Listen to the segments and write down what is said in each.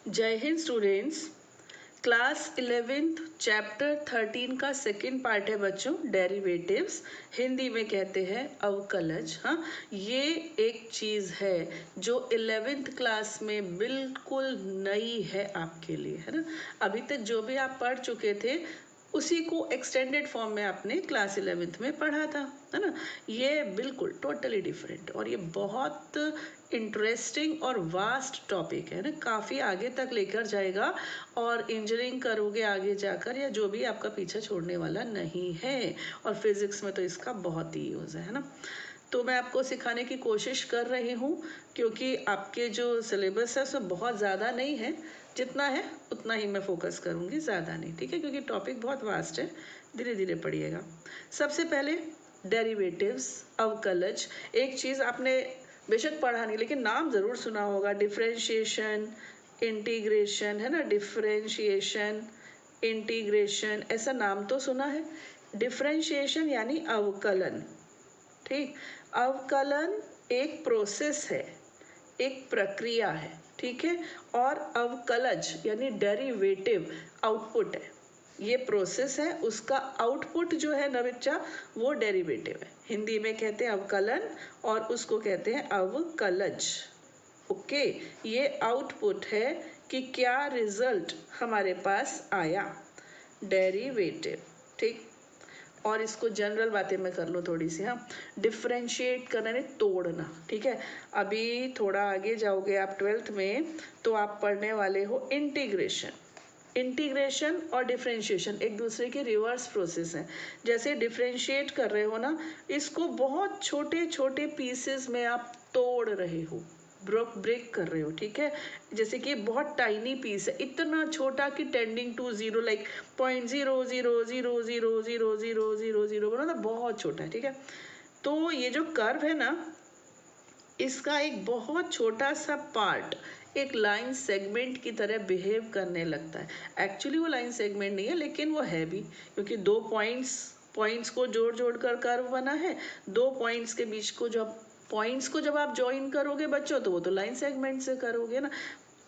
जय Hind students. Class 11th chapter 13 का second part है बच्चों, डेरिवेटिव्स। हिंदी में कहते हैं अवकलज। हाँ, ये एक चीज़ है जो 11th क्लास में बिल्कुल नई है आपके लिए, है ना। अभी तक जो भी आप पढ़ चुके थे उसी को एक्सटेंडेड फॉर्म में आपने क्लास 11th में पढ़ा था, है ना। ये बिल्कुल टोटली डिफरेंट और ये बहुत इंटरेस्टिंग और वास्ट टॉपिक है ना, काफ़ी आगे तक लेकर जाएगा और इंजीनियरिंग करोगे आगे जाकर या जो भी आपका पीछे छोड़ने वाला नहीं है। और फिजिक्स में तो इसका बहुत ही यूज़ है ना। तो मैं आपको सिखाने की कोशिश कर रही हूँ क्योंकि आपके जो सिलेबस है उसमें बहुत ज़्यादा नहीं है, जितना है उतना ही मैं फोकस करूँगी, ज़्यादा नहीं, ठीक है, क्योंकि टॉपिक बहुत वास्ट है। धीरे धीरे पढ़िएगा। सबसे पहले डेरिवेटिव्स, अवकलज। एक चीज़ आपने बेशक पढ़ा नहीं लेकिन नाम ज़रूर सुना होगा, डिफरेंशिएशन, इंटीग्रेशन, है ना। डिफरेंशिएशन, इंटीग्रेशन, ऐसा नाम तो सुना है। डिफरेंशिएशन यानी अवकलन, ठीक। अवकलन एक प्रोसेस है, एक प्रक्रिया है, ठीक है। और अवकलज यानी डेरिवेटिव आउटपुट है। ये प्रोसेस है, उसका आउटपुट जो है ना बच्चा, वो डेरिवेटिव है। हिंदी में कहते हैं अवकलन और उसको कहते हैं अवकलज। ओके, ये आउटपुट है कि क्या रिजल्ट हमारे पास आया, डेरिवेटिव, ठीक। और इसको जनरल बातें में कर लो थोड़ी सी। हाँ, डिफ्रेंशिएट करना यानी तोड़ना, ठीक है। अभी थोड़ा आगे जाओगे आप 12th में तो आप पढ़ने वाले हो इंटीग्रेशन। इंटीग्रेशन और डिफ्रेंशिएशन एक दूसरे के रिवर्स प्रोसेस हैं। जैसे डिफ्रेंशिएट कर रहे हो ना, इसको बहुत छोटे छोटे पीसेस में आप तोड़ रहे हो, ब्रेक कर रहे हो, ठीक है। जैसे कि बहुत टाइनी पीस है, इतना छोटा कि टेंडिंग टू जीरो, लाइक 0.000000000 बना था, बहुत छोटा है, ठीक है। तो ये जो कर्व है ना, इसका एक बहुत छोटा सा पार्ट एक लाइन सेगमेंट की तरह बिहेव करने लगता है। एक्चुअली वो लाइन सेगमेंट नहीं है लेकिन वो है भी, क्योंकि दो पॉइंट्स को जोड़ जोड़ कर कर्व बना है। दो पॉइंट्स के बीच को जब आप ज्वाइन करोगे बच्चों तो वो तो लाइन सेगमेंट से करोगे ना।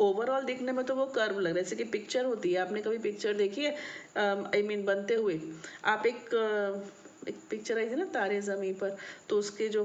ओवरऑल देखने में तो वो कर्व लग रहा है, जैसे कि पिक्चर होती है, आपने कभी पिक्चर देखी है, आई मीन बनते हुए। आप एक पिक्चर आई थी ना तारे ज़मीं पर, तो उसके जो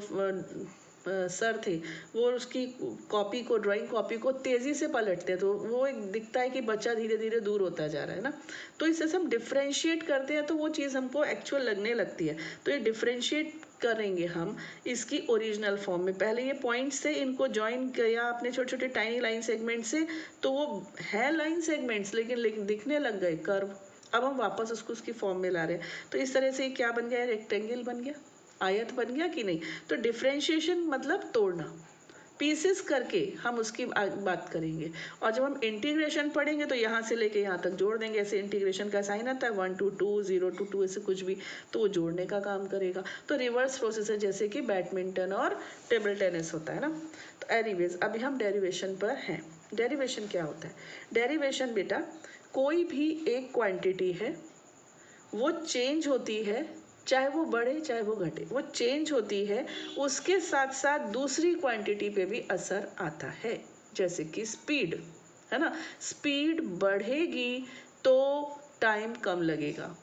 सर थे वो उसकी ड्राइंग कॉपी को तेज़ी से पलटते हैं तो वो एक दिखता है कि बच्चा धीरे धीरे दूर होता जा रहा है ना। तो इससे हम डिफ्रेंशिएट करते हैं तो वो चीज़ हमको एक्चुअल लगने लगती है। तो ये डिफ्रेंशिएट करेंगे हम इसकी ओरिजिनल फॉर्म में। पहले ये पॉइंट से इनको ज्वाइन किया आपने छोटे छोटे टाइनी लाइन सेगमेंट से, तो वो है लाइन सेगमेंट्स लेकिन दिखने लग गए कर्व। अब हम वापस उसको उसकी फॉर्म में ला रहे हैं, तो इस तरह से क्या बन गया, रेक्टेंगल बन गया, आयत बन गया कि नहीं। तो डिफ्रेंशिएशन मतलब तोड़ना, पीसेस करके हम उसकी बात करेंगे। और जब हम इंटीग्रेशन पढ़ेंगे तो यहाँ से लेके यहाँ तक जोड़ देंगे। ऐसे इंटीग्रेशन का साइन आता है 1 to 2, 0 to 2, ऐसे कुछ भी, तो वो जोड़ने का काम करेगा। तो रिवर्स प्रोसेस है, जैसे कि बैडमिंटन और टेबल टेनिस होता है ना। तो एनीवेज अभी हम डेरिवेशन पर हैं। डेरिवेशन क्या होता है? डेरिवेशन बेटा, कोई भी एक क्वांटिटी है, वो चेंज होती है, चाहे वो बढ़े चाहे वो घटे, वो चेंज होती है, उसके साथ साथ दूसरी क्वांटिटी पे भी असर आता है। जैसे कि स्पीड, है ना। स्पीड बढ़ेगी तो टाइम कम लगेगा,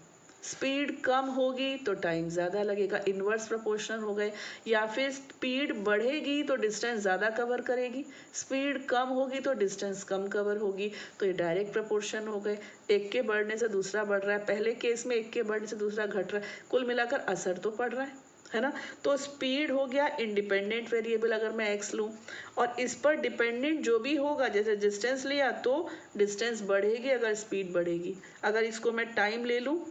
स्पीड कम होगी तो टाइम ज़्यादा लगेगा, इन्वर्स प्रोपोर्शनल हो गए। या फिर स्पीड बढ़ेगी तो डिस्टेंस ज़्यादा कवर करेगी, स्पीड कम होगी तो डिस्टेंस कम कवर होगी। तो ये डायरेक्ट प्रोपोर्शन हो गए, एक के बढ़ने से दूसरा बढ़ रहा है, पहले केस में एक के बढ़ने से दूसरा घट रहा है, कुल मिलाकर असर तो पड़ रहा है ना। तो स्पीड हो गया इंडिपेंडेंट वेरिएबल, अगर मैं एक्स लूँ, और इस पर डिपेंडेंट जो भी होगा, जैसे डिस्टेंस लिया तो डिस्टेंस बढ़ेगी अगर स्पीड बढ़ेगी। अगर इसको मैं टाइम ले लूँ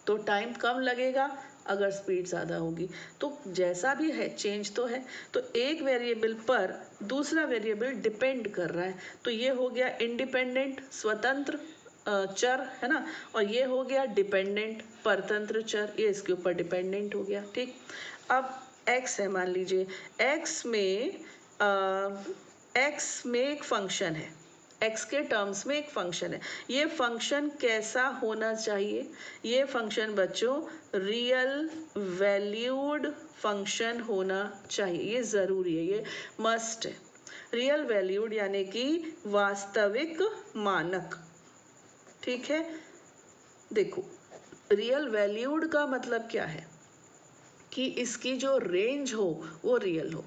तो टाइम कम लगेगा अगर स्पीड ज़्यादा होगी। तो जैसा भी है चेंज तो है। तो एक वेरिएबल पर दूसरा वेरिएबल डिपेंड कर रहा है, तो ये हो गया इंडिपेंडेंट स्वतंत्र चर, है ना। और ये हो गया डिपेंडेंट परतंत्र चर, ये इसके ऊपर डिपेंडेंट हो गया, ठीक। अब x है, मान लीजिए x में एक फंक्शन है, x के टर्म्स में एक फंक्शन है। ये फंक्शन कैसा होना चाहिए? ये फंक्शन बच्चों रियल वैल्यूड फंक्शन होना चाहिए, ये ज़रूरी है, ये मस्ट है। रियल वैल्यूड यानी कि वास्तविक मानक, ठीक है। देखो रियल वैल्यूड का मतलब क्या है कि इसकी जो रेंज हो वो रियल हो,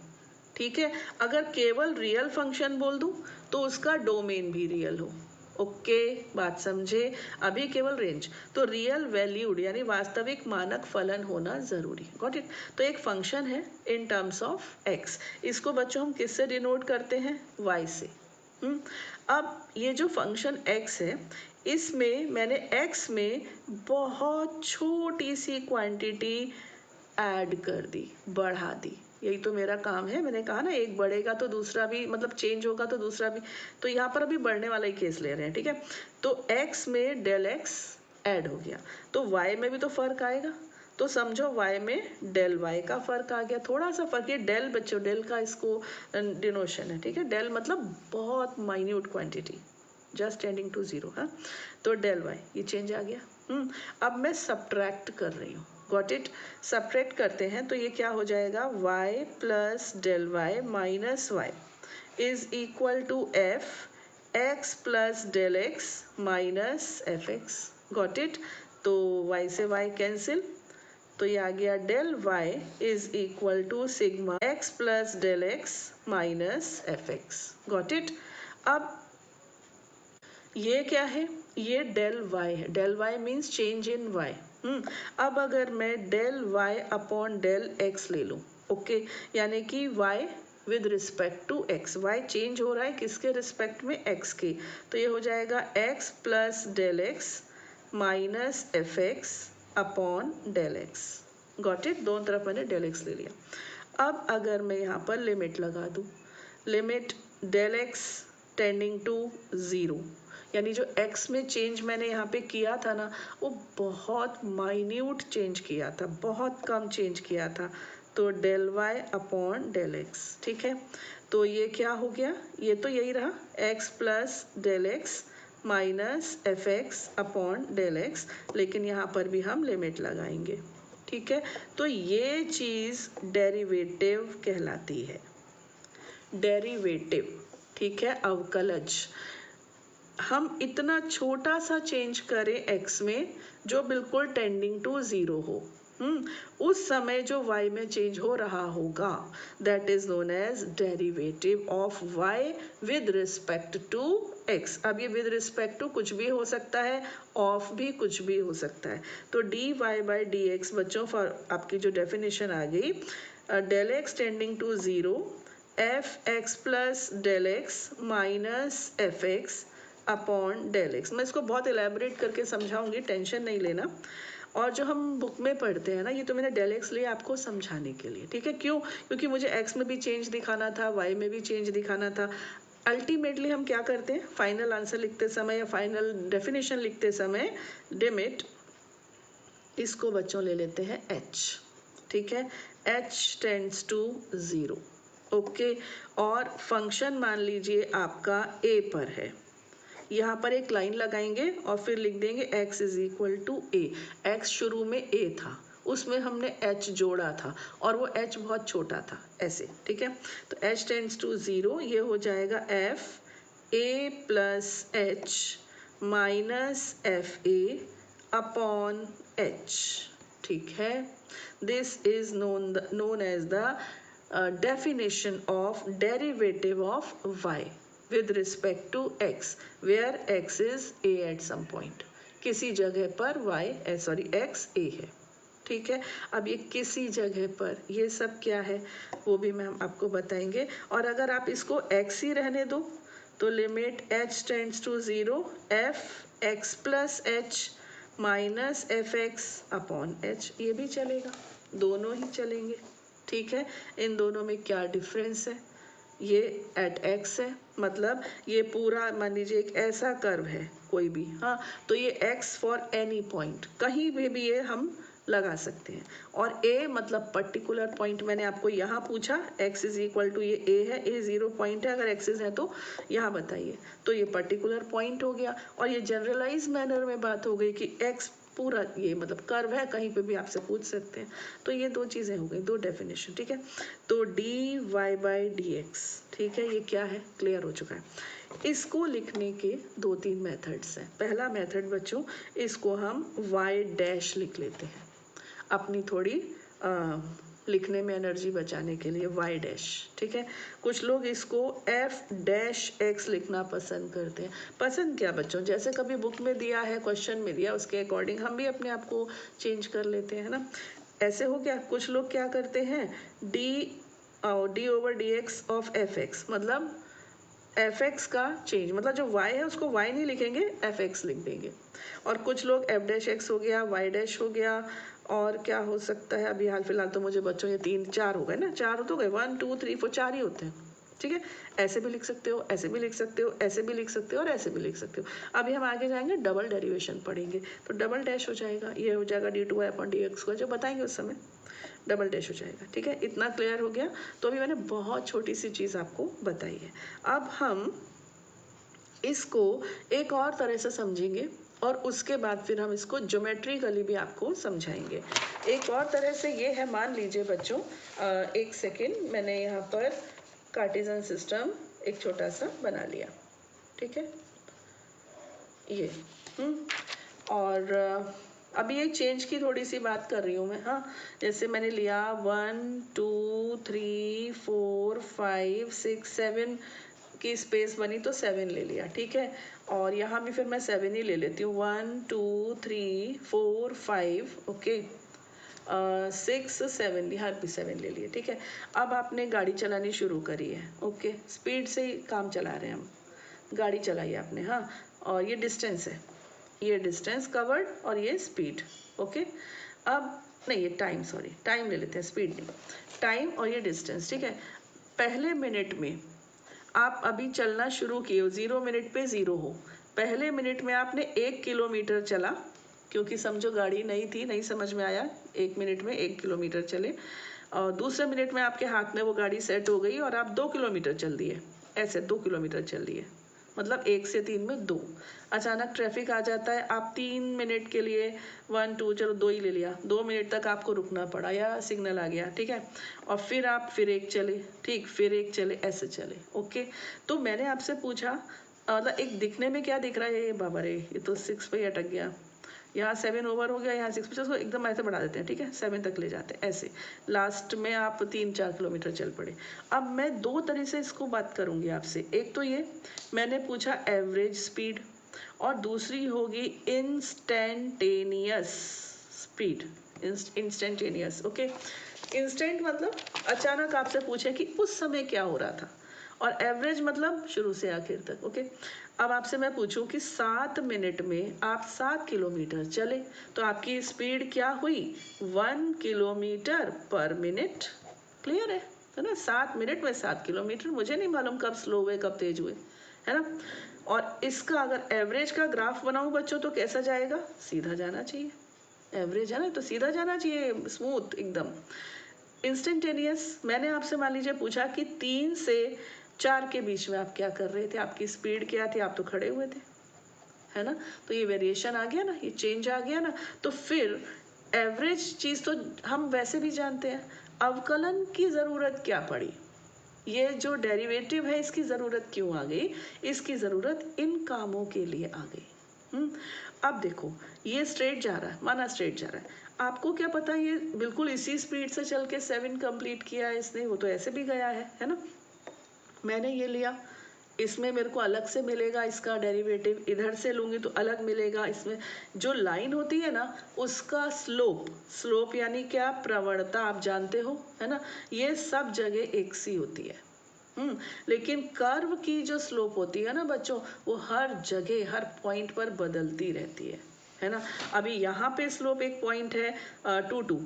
ठीक है। अगर केवल रियल फंक्शन बोल दूं तो उसका डोमेन भी रियल हो। ओके, बात समझे। अभी केवल रेंज, तो रियल वैल्यूड यानी वास्तविक मानक फलन होना जरूरी, गॉट इट। तो एक फंक्शन है इन टर्म्स ऑफ एक्स, इसको बच्चों हम किससे डिनोट करते हैं, वाई से। अब ये जो फंक्शन x है, इसमें मैंने x में बहुत छोटी सी क्वांटिटी ऐड कर दी, बढ़ा दी। यही तो मेरा काम है, मैंने कहा ना एक बढ़ेगा तो दूसरा भी, मतलब चेंज होगा तो दूसरा भी। तो यहाँ पर अभी बढ़ने वाला ही केस ले रहे हैं, ठीक है। तो x में डेल x ऐड हो गया, तो y में भी तो फर्क आएगा। तो समझो y में डेल y का फर्क आ गया, थोड़ा सा फर्क। ये डेल बच्चों, डेल का इसको डिनोशन है, ठीक है। डेल मतलब बहुत minute quantity, just tending to zero. हाँ, तो डेल y ये चेंज आ गया। अब मैं सब्ट्रैक्ट कर रही हूँ, गॉट इट। सब्ट्रैक्ट करते हैं तो ये क्या हो जाएगा, y plus del y minus y is equal to f x plus del x minus f x, got it. तो y से y कैंसिल, तो ये आ गया del y is equal to sigma x plus del x minus f x, got it. अब ये क्या है, ये डेल y है, del y means change in y। अब अगर मैं del y upon del x ले लूँ, ओके, यानी कि y with respect to x, y change हो रहा है किसके रिस्पेक्ट में, x के। तो ये हो जाएगा x plus del x minus f x upon del x, got it. दोनों तरफ मैंने डेल x ले लिया। अब अगर मैं यहाँ पर लिमिट लगा दूँ, limit del x tending to zero, यानी जो x में चेंज मैंने यहाँ पे किया था ना, वो बहुत माइन्यूट चेंज किया था, बहुत कम चेंज किया था। तो del y upon del x, ठीक है। तो ये क्या हो गया, ये तो यही रहा, x plus del x minus f x upon del x, लेकिन यहाँ पर भी हम लिमिट लगाएंगे, ठीक है। तो ये चीज़ डेरिवेटिव कहलाती है, डेरिवेटिव, ठीक है, अवकलज। हम इतना छोटा सा चेंज करें x में जो बिल्कुल टेंडिंग टू ज़ीरो हो, उस समय जो y में चेंज हो रहा होगा, that is known as derivative of y with respect to x। अब ये विद रिस्पेक्ट टू कुछ भी हो सकता है, ऑफ भी कुछ भी हो सकता है। तो dy बाई डी एक्स बच्चों, फॉर आपकी जो डेफिनेशन आ गई, del x tending to zero f x plus del x minus f x upon del x. मैं इसको बहुत एलैबोरेट करके समझाऊंगी, टेंशन नहीं लेना। और जो हम बुक में पढ़ते हैं ना, ये तो मैंने डेल एक्स लिया आपको समझाने के लिए, ठीक है। क्यों, क्योंकि मुझे एक्स में भी चेंज दिखाना था, वाई में भी चेंज दिखाना था। अल्टीमेटली हम क्या करते हैं, फाइनल आंसर लिखते समय या फाइनल डेफिनेशन लिखते समय, लिमिट, इसको बच्चों ले लेते हैं h, ठीक है, h tends to zero, okay. और फंक्शन मान लीजिए आपका a पर है, यहाँ पर एक लाइन लगाएंगे और फिर लिख देंगे x is equal to a. x शुरू में a था, उसमें हमने h जोड़ा था और वो h बहुत छोटा था, ऐसे, ठीक है। तो h टेंड्स टू ज़ीरो, ये हो जाएगा f a plus h minus f a upon h, ठीक है। This is known as the definition of derivative of y with respect to x where x is a at some point, किसी जगह पर x a है, ठीक है। अब ये किसी जगह पर, ये सब क्या है वो भी मैं आपको बताएंगे। और अगर आप इसको x ही रहने दो तो limit h tends to zero f x plus h minus f x upon h, ये भी चलेगा, दोनों ही चलेंगे, ठीक है। इन दोनों में क्या डिफरेंस है, ये एट x है, मतलब ये पूरा मान लीजिए एक ऐसा कर्व है कोई भी, हाँ, तो ये x फॉर एनी पॉइंट, कहीं भी ये हम लगा सकते हैं। और a मतलब पर्टिकुलर पॉइंट, मैंने आपको यहाँ पूछा x इज इक्वल टू, ये a है, a ज़ीरो पॉइंट है, अगर एक्सिस है तो यहाँ बताइए, तो ये पर्टिकुलर पॉइंट हो गया। और ये जनरलाइज मैनर में बात हो गई कि x पूरा ये मतलब कर्व है, कहीं पे भी आपसे पूछ सकते हैं। तो ये दो चीज़ें हो गई, दो डेफिनेशन, ठीक है। तो d y by d x, ठीक है, ये क्या है, क्लियर हो चुका है। इसको लिखने के दो तीन मेथड्स हैं। पहला मेथड बच्चों, इसको हम वाई डैश लिख लेते हैं अपनी थोड़ी लिखने में एनर्जी बचाने के लिए, वाई डैश, ठीक है। कुछ लोग इसको एफ डैश एक्स लिखना पसंद करते हैं। पसंद क्या बच्चों, जैसे कभी बुक में दिया है, क्वेश्चन में दिया, उसके अकॉर्डिंग हम भी अपने आप को चेंज कर लेते हैं ना। ऐसे हो गया। कुछ लोग क्या करते हैं, D over D x of F x, मतलब एफ एक्स का चेंज, मतलब जो y है उसको y नहीं लिखेंगे, एफ एक्स लिख देंगे। और कुछ लोग एफ डैश एक्स हो गया, y डैश हो गया, और क्या हो सकता है, अभी हाल फिलहाल तो मुझे बच्चों ये 3 4 हो गए ना, 4 तो गए, 1 2 3 4 4 ही होते हैं, ठीक है। ऐसे भी लिख सकते हो, ऐसे भी लिख सकते हो, ऐसे भी लिख सकते हो, और ऐसे भी लिख सकते हो। अभी हम आगे जाएंगे, डबल डेरिवेशन पढ़ेंगे, तो डबल डैश हो जाएगा, ये हो जाएगा d two y upon d x का, जो बताएंगे उस समय डबल डैश हो जाएगा, ठीक है। इतना क्लियर हो गया। तो अभी मैंने बहुत छोटी सी चीज़ आपको बताई है। अब हम इसको एक और तरह से समझेंगे, और उसके बाद फिर हम इसको ज्योमेट्रिकली भी आपको समझाएंगे। एक और तरह से ये है, मान लीजिए बच्चों, एक सेकेंड, मैंने यहाँ पर कार्टेशियन सिस्टम एक छोटा सा बना लिया, ठीक है, ये और अभी एक चेंज की थोड़ी सी बात कर रही हूँ मैं, हाँ। जैसे मैंने लिया 1 2 3 4 5 6 7 की स्पेस बनी, तो 7 ले लिया, ठीक है। और यहाँ भी फिर मैं 7 ही ले लेती हूँ, 1 2 3 4 5, ओके, 6 7, यहाँ भी 7 ले लिए, ठीक है। अब आपने गाड़ी चलानी शुरू करी है, ओके, स्पीड से ही काम चला रहे हैं हम, गाड़ी चलाई आपने, हाँ। और ये डिस्टेंस है, ये डिस्टेंस कवर्ड, और ये स्पीड, ओके। अब नहीं, ये टाइम, सॉरी, टाइम ले लेते हैं, स्पीड नहीं, टाइम और ये डिस्टेंस, ठीक है। पहले मिनट में आप अभी चलना शुरू किए हो, 0 मिनट पे 0 हो, पहले मिनट में आपने 1 किलोमीटर चला, क्योंकि समझो गाड़ी नहीं थी, नहीं समझ में आया, 1 मिनट में 1 किलोमीटर चले। और दूसरे मिनट में आपके हाथ में वो गाड़ी सेट हो गई और आप 2 किलोमीटर चल दिए, ऐसे 2 किलोमीटर चल दिए, मतलब 1 से 3 में 2। अचानक ट्रैफिक आ जाता है, आप 3 मिनट के लिए 1 2, चलो 2 ही ले लिया, 2 मिनट तक आपको रुकना पड़ा या सिग्नल आ गया, ठीक है। और फिर आप फिर 1 चले, ठीक, फिर 1 चले, ऐसे चले, ओके। तो मैंने आपसे पूछा, मतलब एक दिखने में क्या दिख रहा है, ये बाबा रे, ये तो 6 पे ही अटक गया, यहाँ 7 ओवर हो गया, यहाँ 6 पे, उसको एकदम ऐसे बढ़ा देते हैं, ठीक है, 7 तक ले जाते हैं, ऐसे लास्ट में आप 3 4 किलोमीटर चल पड़े। अब मैं दो तरह से इसको बात करूँगी आपसे, एक तो ये मैंने पूछा एवरेज स्पीड, और दूसरी होगी instantaneous speed, instantaneous, okay. Instant मतलब अचानक आपसे पूछे कि उस समय क्या हो रहा था, और एवरेज मतलब शुरू से आखिर तक, ओके। अब आपसे मैं पूछूं कि 7 मिनट में आप 7 किलोमीटर चले, तो आपकी स्पीड क्या हुई, 1 किलोमीटर पर मिनट, क्लियर है ना। 7 मिनट में 7 किलोमीटर, मुझे नहीं मालूम कब स्लो हुए कब तेज हुए, है ना। और इसका अगर एवरेज का ग्राफ बनाऊं बच्चों, तो कैसा जाएगा, सीधा जाना चाहिए, एवरेज है ना, तो सीधा जाना चाहिए, स्मूथ एकदम। इंस्टेंटेनियस मैंने आपसे मान लीजिए पूछा कि 3 से 4 के बीच में आप क्या कर रहे थे, आपकी स्पीड क्या थी, आप तो खड़े हुए थे, है ना। तो ये वेरिएशन आ गया ना, ये चेंज आ गया ना। तो फिर एवरेज चीज़ तो हम वैसे भी जानते हैं, अवकलन की ज़रूरत क्या पड़ी, ये जो डेरिवेटिव है इसकी ज़रूरत क्यों आ गई, इसकी ज़रूरत इन कामों के लिए आ गई। अब देखो, ये स्ट्रेट जा रहा है, माना स्ट्रेट जा रहा है, आपको क्या पता ये बिल्कुल इसी स्पीड से चल के 7 कंप्लीट किया है इसने, वो तो ऐसे भी गया है ना। मैंने ये लिया, इसमें मेरे को अलग से मिलेगा इसका डेरिवेटिव, इधर से लूँगी तो अलग मिलेगा। इसमें जो लाइन होती है ना, उसका स्लोप, स्लोप यानी क्या, प्रवणता, आप जानते हो, है ना, ये सब जगह एक सी होती है। लेकिन कर्व की जो स्लोप होती है ना बच्चों, वो हर जगह हर पॉइंट पर बदलती रहती है ना। अभी यहाँ पे स्लोप एक पॉइंट है 2 2,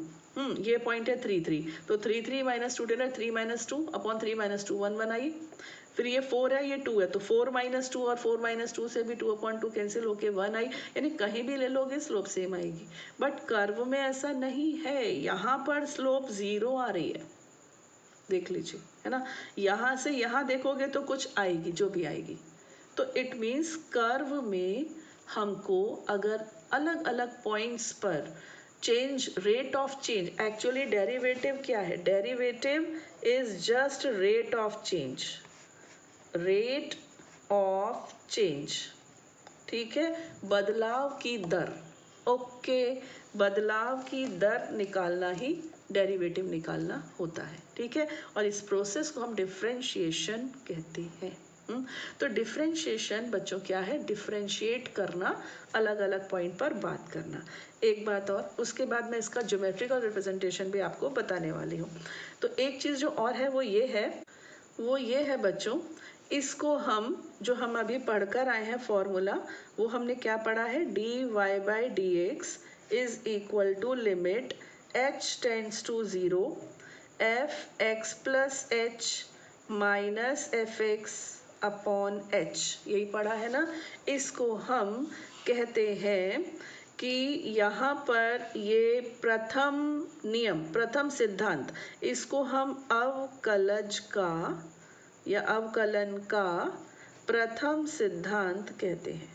ये पॉइंट है 3 3, तो 3 3 माइनस 2 10 है, 3 माइनस 2 अपॉन 3 माइनस 2 1 1 आई। फिर ये 4 है, ये 2 है, तो 4 माइनस 2 और 4 माइनस 2 से भी 2 अपॉन 2 कैंसिल होके 1 आई, यानी कहीं भी ले लोगे स्लोप सेम आएगी। बट कर्व में ऐसा नहीं है, यहाँ पर स्लोप 0 आ रही है, देख लीजिए, है ना। यहाँ से यहाँ देखोगे तो कुछ आएगी, जो भी आएगी। तो इट मीन्स कर्व में हमको अगर अलग अलग पॉइंट्स पर change, rate of change, actually derivative क्या है? Derivative is just rate of change, rate of change, ठीक है, बदलाव की दर। ओके, बदलाव की दर निकालना ही डेरिवेटिव निकालना होता है, ठीक है। और इस प्रोसेस को हम डिफरेंशिएशन कहते हैं। तो डिफरेंशिएशन बच्चों क्या है? डिफरेंशिएट करना, अलग अलग पॉइंट पर बात करना। एक बात और, उसके बाद मैं इसका ज्योमेट्रिकल रिप्रेजेंटेशन भी आपको बताने वाली हूँ। तो एक चीज़ जो और है वो ये है बच्चों, इसको जो हम अभी पढ़कर आए हैं फॉर्मूला, वो हमने क्या पढ़ा है? dy by d x is equal to limit h tends to 0 f x plus h minus f x upon h, यही पढ़ा है ना। इसको हम कहते हैं कि यहाँ पर ये प्रथम नियम, प्रथम सिद्धांत, इसको हम अवकलज का या अवकलन का प्रथम सिद्धांत कहते हैं,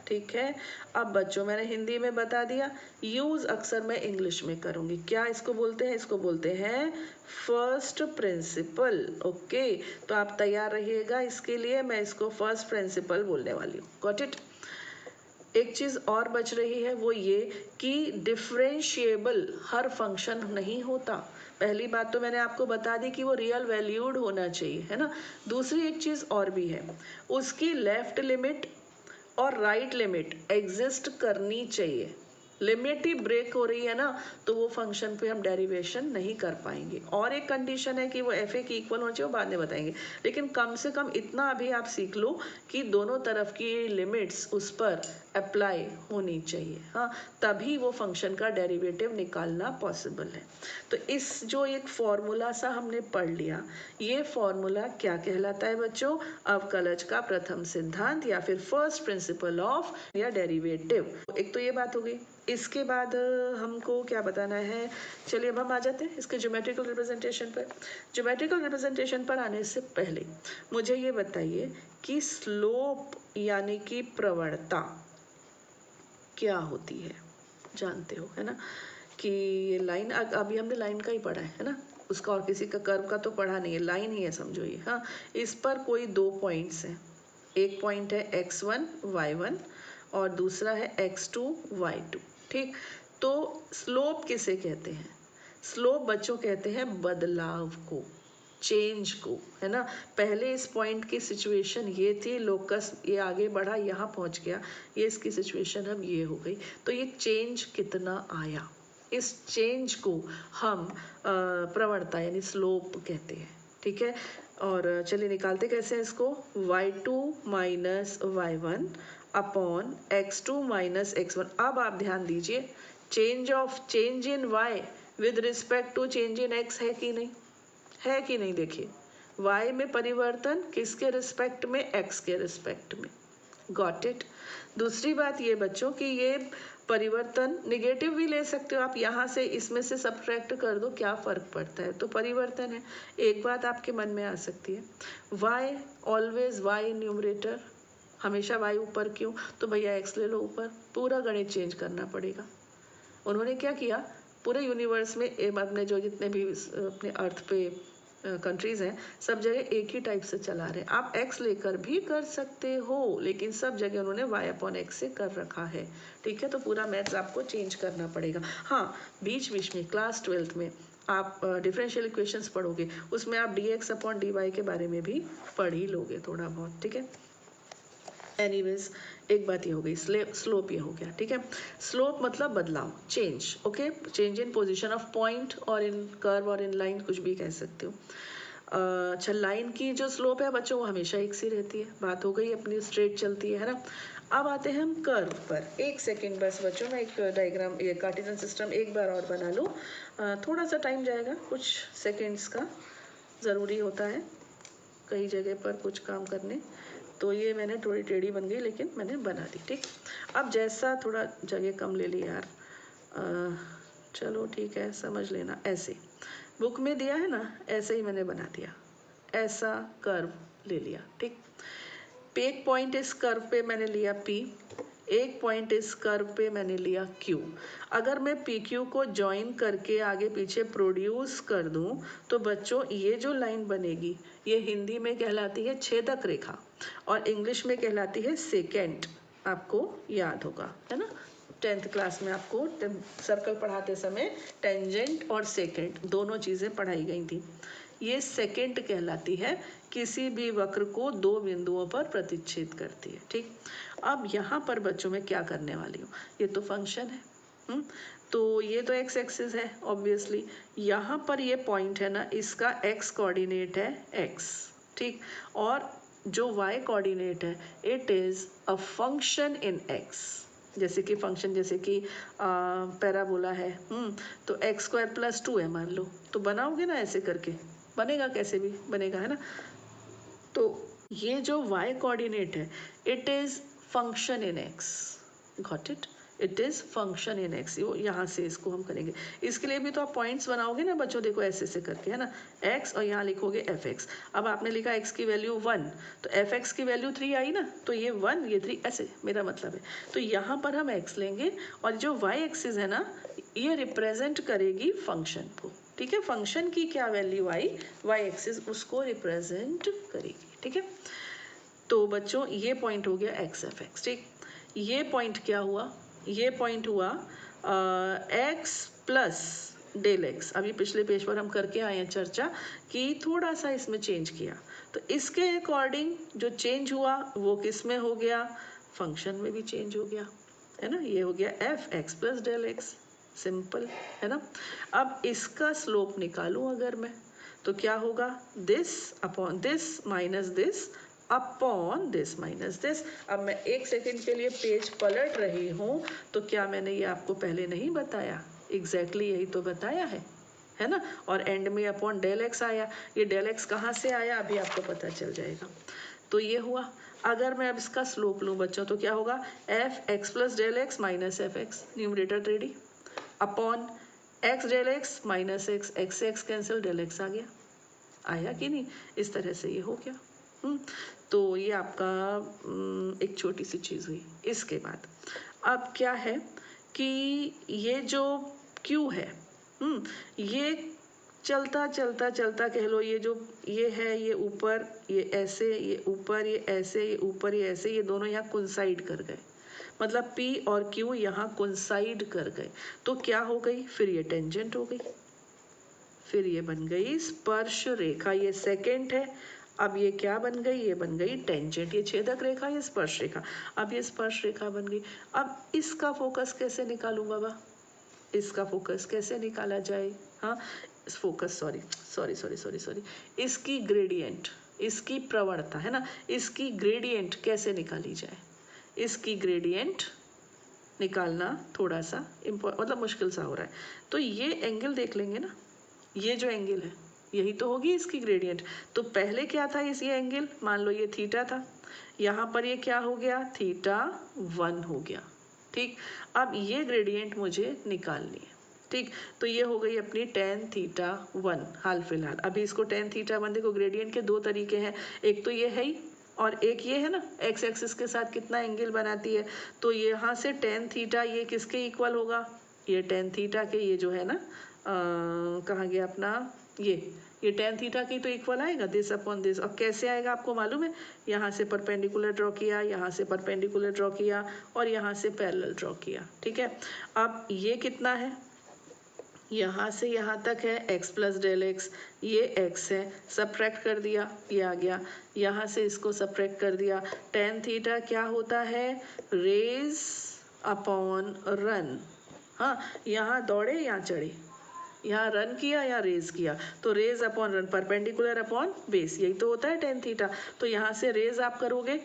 ठीक है। अब बच्चों मैंने हिंदी में बता दिया, यूज अक्सर मैं इंग्लिश में करूंगी। क्या इसको बोलते हैं? इसको बोलते हैं फर्स्ट प्रिंसिपल। ओके, तो आप तैयार रहिएगा इसके लिए, मैं इसको फर्स्ट प्रिंसिपल बोलने वाली हूँ। Got it. एक चीज और बच रही है, वो ये कि डिफरेंशिएबल हर फंक्शन नहीं होता। पहली बात तो मैंने आपको बता दी कि वो रियल वैल्यूड होना चाहिए, है ना। दूसरी एक चीज और भी है, उसकी लेफ्ट लिमिट और राइट लिमिट एग्जिस्ट करनी चाहिए। लिमिट ही ब्रेक हो रही है ना, तो वो फंक्शन पे हम डेरिवेशन नहीं कर पाएंगे। और एक कंडीशन है कि वो एफ ए की इक्वल होना चाहिए, वो बाद में बताएंगे, लेकिन कम से कम इतना अभी आप सीख लो कि दोनों तरफ की लिमिट्स उस पर अप्लाई होनी चाहिए, हाँ, तभी वो फंक्शन का डेरिवेटिव निकालना पॉसिबल है। तो इस जो एक फॉर्मूला सा हमने पढ़ लिया, ये फॉर्मूला क्या कहलाता है बच्चों? अवकलज का प्रथम सिद्धांत या फिर फर्स्ट प्रिंसिपल ऑफ या डेरिवेटिव। एक तो ये बात हो गई। इसके बाद हमको क्या बताना है? चलिए अब हम आ जाते हैं इसके ज्योमेट्रिकल रिप्रेजेंटेशन पर। ज्योमेट्रिकल रिप्रेजेंटेशन पर आने से पहले मुझे ये बताइए कि स्लोप यानी कि प्रवणता क्या होती है? जानते हो, है ना, कि ये लाइन, अभी हमने लाइन का ही पढ़ा है ना, उसका और किसी का कर्व का तो पढ़ा नहीं है, लाइन ही है समझो ये। हाँ, इस पर कोई दो पॉइंट्स हैं, एक पॉइंट है x1 y1 और दूसरा है x2 y2, ठीक। तो स्लोप किसे कहते हैं? स्लोप बच्चों कहते हैं बदलाव को, चेंज को, है ना। पहले इस पॉइंट की सिचुएशन ये थी, लोकस ये आगे बढ़ा, यहाँ पहुँच गया, ये इसकी सिचुएशन अब ये हो गई, तो ये चेंज कितना आया, इस चेंज को हम प्रवणता यानी स्लोप कहते हैं, ठीक है। और चलिए निकालते कैसे हैं इसको? y2 minus y1 upon x2 minus x1। अब आप ध्यान दीजिए, change in y with respect to change in x है कि नहीं? है कि नहीं? देखिए, y में परिवर्तन किसके रिस्पेक्ट में? x के रिस्पेक्ट में। Got it. दूसरी बात ये बच्चों कि ये परिवर्तन निगेटिव भी ले सकते हो आप, यहाँ से इसमें से सब्ट्रैक्ट कर दो, क्या फर्क पड़ता है, तो परिवर्तन है। एक बात आपके मन में आ सकती है, y ऑलवेज y न्यूमरेटर, हमेशा y ऊपर क्यों? तो भैया x ले लो ऊपर, पूरा गणित चेंज करना पड़ेगा। उन्होंने क्या किया, पूरे यूनिवर्स में अपने जो जितने भी अपने अर्थ पे कंट्रीज हैं, सब जगह एक ही टाइप से चला रहे हैं। आप x लेकर भी कर सकते हो, लेकिन सब जगह उन्होंने y अपॉन x से कर रखा है, ठीक है। तो पूरा मैथ्स आपको चेंज करना पड़ेगा। हाँ, बीच बीच में क्लास 12th में आप डिफरेंशियल इक्वेशंस पढ़ोगे, उसमें आप dx अपॉन dy के बारे में भी पढ़ ही लोगे थोड़ा बहुत, ठीक है। एनीवेज, एक बात ये हो गई, स्लोप ये हो गया, ठीक है। स्लोप मतलब बदलाव, change, okay, change in position of point और इन कर्व और इन लाइन, कुछ भी कह सकते हो। अच्छा, लाइन की जो स्लोप है बच्चों वो हमेशा एक सी रहती है, बात हो गई अपनी, स्ट्रेट चलती है ना। अब आते हैं हम कर्व पर। एक सेकेंड बस बच्चों, मैं एक डायग्राम, ये कार्टेशियन सिस्टम एक बार और बना लूँ, थोड़ा सा टाइम जाएगा, कुछ सेकेंड्स का ज़रूरी होता है कई जगह पर कुछ काम करने, तो ये मैंने थोड़ी टेढ़ी बन गई लेकिन मैंने बना दी, ठीक। अब जैसा, थोड़ा जगह कम ले ली यार, चलो ठीक है, समझ लेना, ऐसे बुक में दिया है ना, ऐसे ही मैंने बना दिया, ऐसा कर्व ले लिया, ठीक। पे एक पॉइंट इस कर्व पे मैंने लिया P, एक पॉइंट इस कर्व पे मैंने लिया Q। अगर मैं PQ को ज्वाइन करके आगे पीछे प्रोड्यूस कर दूं तो बच्चों ये जो लाइन बनेगी ये हिंदी में कहलाती है छेदक रेखा और इंग्लिश में कहलाती है सेकेंट। आपको याद होगा, है ना, 10th क्लास में आपको सर्कल पढ़ाते समय टेंजेंट और सेकेंट दोनों चीज़ें पढ़ाई गई थी। ये सेकेंट कहलाती है, किसी भी वक्र को दो बिंदुओं पर प्रतिच्छेद करती है। ठीक, अब यहाँ पर बच्चों में क्या करने वाली हूँ, ये तो फंक्शन है, तो ये तो एक्स एक्सिस है ऑब्वियसली। यहाँ पर ये पॉइंट है ना, इसका एक्स कोऑर्डिनेट है एक्स, ठीक, और जो वाई कोऑर्डिनेट है it is a function in x. जैसे कि फंक्शन, जैसे कि पैराबोला है, तो एक्स स्क्वायर प्लस 2 है मान लो, तो बनाओगे ना ऐसे करके, बनेगा, कैसे भी बनेगा, है ना। तो ये जो y कोऑर्डिनेट है it is function in x, got it, it is function in x। यहाँ से इसको हम करेंगे, इसके लिए भी तो आप पॉइंट्स बनाओगे ना बच्चों, देखो ऐसे ऐसे करके, है ना, x और यहाँ लिखोगे fx। अब आपने लिखा x की वैल्यू 1 तो fx की वैल्यू 3 आई ना, तो ये 1 ये 3 ऐसे मेरा मतलब है। तो यहाँ पर हम x लेंगे और जो y एक्सिस है ना ये रिप्रेजेंट करेगी फंक्शन को, ठीक है, फंक्शन की क्या वैल्यू आई y एक्सिस उसको रिप्रेजेंट करेगी, ठीक है। तो बच्चों ये पॉइंट हो गया एक्स एफ एक्स, ठीक। ये पॉइंट क्या हुआ, ये पॉइंट हुआ एक्स प्लस डेल एक्स। अभी पिछले पेज पर हम करके आए हैं चर्चा कि थोड़ा सा इसमें चेंज किया, तो इसके अकॉर्डिंग जो चेंज हुआ वो किस में हो गया, फंक्शन में भी चेंज हो गया, है ना। ये हो गया f x plus del x, simple, है ना। अब इसका स्लोप निकालूं अगर मैं, तो क्या होगा, this upon this minus this upon this minus this. अब मैं एक सेकंड के लिए पेज पलट रही हूँ, तो क्या मैंने ये आपको पहले नहीं बताया, एग्जैक्टली यही तो बताया है ना। और एंड में अपॉन डेल एक्स आया, ये डेल एक्स कहाँ से आया अभी आपको पता चल जाएगा। तो ये हुआ, अगर मैं अब इसका स्लोप लूँ बच्चों तो क्या होगा, f x plus del x minus f x, numerator ready, upon x del x minus x, x से एक्स कैंसिल, डेल एक्स आ गया, आया कि नहीं, इस तरह से ये हो गया। तो ये आपका एक छोटी सी चीज़ हुई। इसके बाद अब क्या है कि ये जो Q है, ये चलता चलता चलता कह लो, ये जो ये है ये ऊपर ये ऐसे, ये ऊपर ये ऐसे, ये ऊपर ये ऐसे, ये दोनों यहाँ कोइंसाइड कर गए, मतलब P और Q यहाँ कोइंसाइड कर गए, तो क्या हो गई, फिर ये टेंजेंट हो गई, फिर ये बन गई स्पर्श रेखा, ये सेकेंड है। अब ये क्या बन गई, ये बन गई टेंजेंट, ये छेदक रेखा, ये स्पर्श रेखा, अब ये स्पर्श रेखा बन गई। अब इसका फोकस कैसे निकालूं बाबा, इसका फोकस कैसे निकाला जाए, हाँ focus, sorry sorry sorry sorry sorry, इसकी ग्रेडियंट, इसकी प्रवणता, है ना, इसकी ग्रेडियंट कैसे निकाली जाए, इसकी ग्रेडियंट निकालना थोड़ा सा मतलब मुश्किल सा हो रहा है। तो ये एंगल देख लेंगे ना, ये जो एंगल है यही तो होगी इसकी ग्रेडियंट। तो पहले क्या था, इस ये एंगल मान लो ये थीटा था, यहाँ पर ये क्या हो गया, थीटा 1 हो गया, ठीक। अब ये ग्रेडियंट मुझे निकालनी है, ठीक। तो ये हो गई अपनी tan थीटा 1 हाल फिलहाल। अभी इसको tan थीटा 1, देखो ग्रेडियंट के दो तरीके हैं, एक तो ये है ही और एक ये है ना, एक्स एक्सिस के साथ कितना एंगल बनाती है, तो यहाँ से tan थीटा ये किसके इक्वल होगा, ये tan थीटा के, ये जो है ना कहाँ गया अपना, ये tan थीटा की तो इक्वल आएगा, दिस अपॉन दिस। अब कैसे आएगा आपको मालूम है, यहाँ से परपेंडिकुलर ड्रॉ किया, यहाँ से परपेंडिकुलर ड्रॉ किया और यहाँ से पैरेलल ड्रॉ किया, ठीक है। अब ये कितना है, यहाँ से यहाँ तक है x प्लस डेल एक्स, ये x है, सब्ट्रैक्ट कर दिया, ये आ गया, यहाँ से इसको सब्ट्रैक्ट कर दिया। tan थीटा क्या होता है, रेज अपॉन रन, हाँ यहाँ दौड़े यहाँ चढ़े, यहाँ रन किया या रेज किया, तो rise upon run, perpendicular upon base, यही तो होता है tan थीटा। तो यहाँ से रेज आप करोगे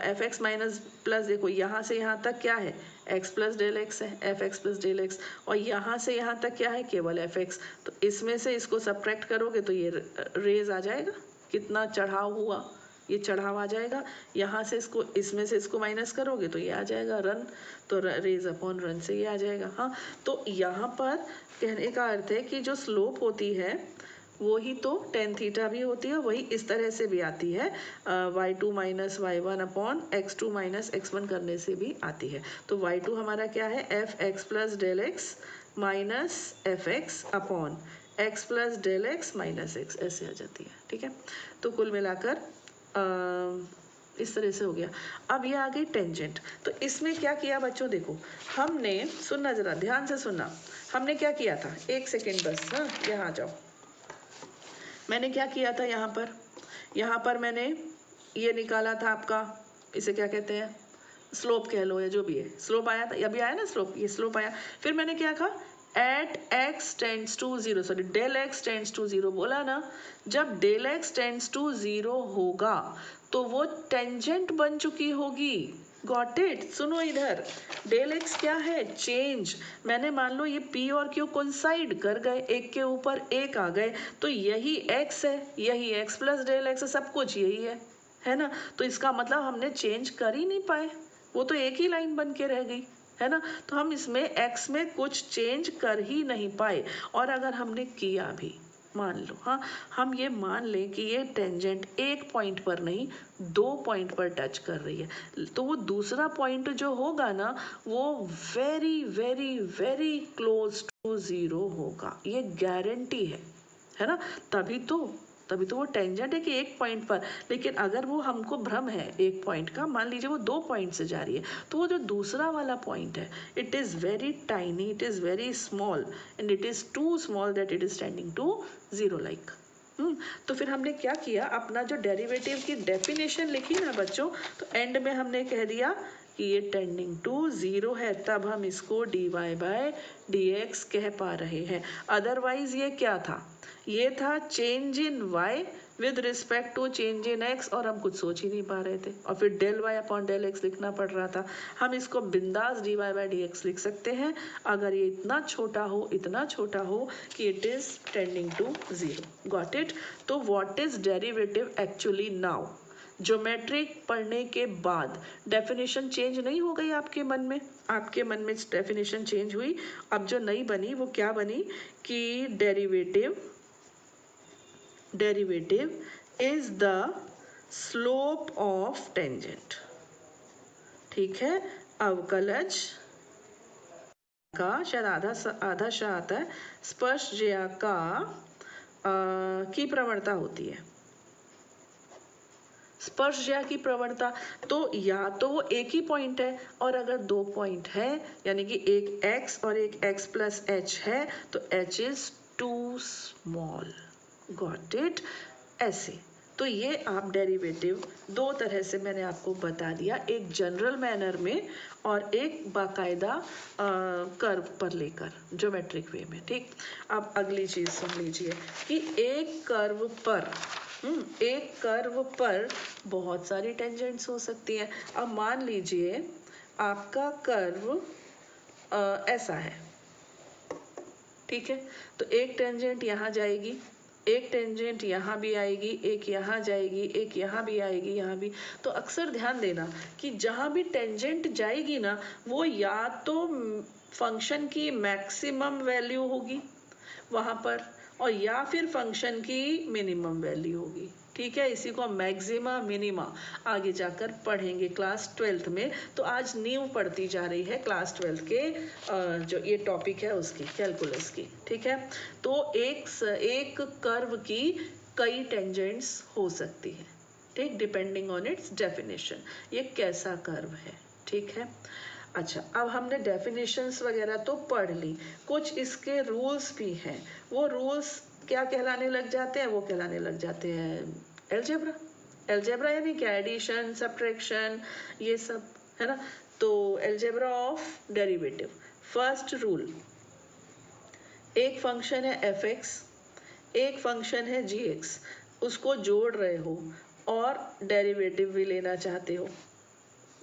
एफ एक्स माइनस प्लस, देखो यहाँ से यहाँ तक क्या है, एक्स प्लस डेल एक्स है, f x plus del x, और यहाँ से यहाँ तक क्या है, केवल एफ एक्स। तो इसमें से इसको सब्ट्रैक्ट करोगे तो ये रेज आ जाएगा, कितना चढ़ाव हुआ, ये चढ़ाव आ जाएगा। यहाँ से इसको, इसमें से इसको माइनस करोगे तो ये आ जाएगा रन, तो रेज अपॉन रन से ये आ जाएगा। हाँ, तो यहाँ पर कहने का अर्थ है कि जो स्लोप होती है वो ही तो टेन थीटा भी होती है, वही इस तरह से भी आती है, y2 minus y1 upon x2 minus x1 करने से भी आती है। तो y2 हमारा क्या है, f x plus del x minus f x upon x plus del x minus x, ऐसे आ जाती है। ठीक है, तो कुल मिलाकर इस तरह से हो गया। अब ये आ गई टेंजेंट। तो इसमें क्या किया बच्चों, देखो हमने, सुनना जरा ध्यान से सुनना, हमने क्या किया था, एक सेकेंड बस, हाँ यहाँ आ जाओ। मैंने क्या किया था, यहाँ पर मैंने ये निकाला था आपका, इसे क्या कहते हैं, स्लोप कह लो या जो भी है, स्लोप आया था, अभी आया ना स्लोप, ये स्लोप आया। फिर मैंने क्या कहा, at x tends to zero, sorry del x tends to zero बोला ना। जब del x tends to zero होगा तो वो टेंजेंट बन चुकी होगी। गॉट इट, सुनो इधर, डेल एक्स क्या है, चेंज। मैंने मान लो ये पी और क्यू कोइंसाइड कर गए, एक के ऊपर एक आ गए, तो यही एक्स है, यही एक्स प्लस डेल एक्स है, सब कुछ यही है ना। तो इसका मतलब हमने चेंज कर ही नहीं पाए, वो तो एक ही लाइन बन के रह गई, है ना। तो हम इसमें x में कुछ चेंज कर ही नहीं पाए। और अगर हमने किया भी, मान लो, हाँ हम ये मान लें कि ये टेंजेंट एक पॉइंट पर नहीं 2 पॉइंट पर टच कर रही है, तो वो दूसरा पॉइंट जो होगा ना वो very very very close to zero होगा, ये गारंटी है ना। तभी तो वो टेंजेंट है कि एक पॉइंट पर। लेकिन अगर वो हमको भ्रम है एक पॉइंट का, मान लीजिए वो 2 पॉइंट से जा रही है, तो वो जो दूसरा वाला पॉइंट है, it is very tiny, it is very small and it is too small that it is tending to zero like. तो फिर हमने क्या किया, अपना जो डेरिवेटिव की डेफिनेशन लिखी ना बच्चों, तो एंड में हमने कह दिया कि ये टेंडिंग टू जीरो है, तब हम इसको dy बाय dx कह पा रहे हैं। अदरवाइज ये क्या था, ये था change in y with respect to change in x, और हम कुछ सोच ही नहीं पा रहे थे, और फिर del y upon del x लिखना पड़ रहा था। हम इसको बिंदास dy बाय dx लिख सकते हैं अगर ये इतना छोटा हो कि it is tending to zero. Got it. तो what is derivative actually now, geometric पढ़ने के बाद डेफिनेशन चेंज नहीं हो गई आपके मन में, आपके मन में डेफिनेशन चेंज हुई। अब जो नई बनी वो क्या बनी कि derivative is the slope of tangent. ठीक है, अवकलज का, शायद आधा श आता है, स्पर्शज्या का की प्रवणता होती है, स्पर्शज्या की प्रवणता। तो या तो वो एक ही पॉइंट है, और अगर 2 पॉइंट है यानी कि एक x और एक x प्लस h है, तो h is too small. Got it, ऐसे। तो ये आप डेरिवेटिव 2 तरह से मैंने आपको बता दिया, एक जनरल मैनर में और एक बाकायदा कर्व पर लेकर ज्योमेट्रिक वे में। ठीक, अब अगली चीज सुन लीजिए कि एक कर्व पर बहुत सारी टेंजेंट्स हो सकती हैं। अब मान लीजिए आपका कर्व ऐसा है, ठीक है, तो एक टेंजेंट यहाँ जाएगी, एक टेंजेंट यहाँ भी आएगी, एक यहाँ जाएगी, एक यहाँ भी आएगी, यहाँ भी। तो अक्सर ध्यान देना कि जहाँ भी टेंजेंट जाएगी ना, वो या तो फंक्शन की मैक्सिमम वैल्यू होगी वहाँ पर, और या फिर फंक्शन की मिनिमम वैल्यू होगी। ठीक है, इसी को मैक्सिमा मिनिमा आगे जाकर पढ़ेंगे क्लास 12th में। तो आज नींव पढ़ती जा रही है क्लास 12th के जो ये टॉपिक है उसकी, कैलकुलस की। ठीक है, तो एक कर्व की कई टेंजेंट्स हो सकती है, ठीक, डिपेंडिंग ऑन इट्स डेफिनेशन, ये कैसा कर्व है। ठीक है, अच्छा, अब हमने डेफिनेशंस वगैरह तो पढ़ ली, कुछ इसके रूल्स भी हैं। वो रूल्स क्या कहलाने लग जाते हैं, वो कहलाने लग जाते हैं एलजेब्रा यानी क्या, एडिशन, सब्ट्रैक्शन, ये सब, है ना। तो algebra of derivative, first rule, एक फंक्शन है एफ एक्स, एक फंक्शन है जी एक्स, उसको जोड़ रहे हो और डेरिवेटिव भी लेना चाहते हो,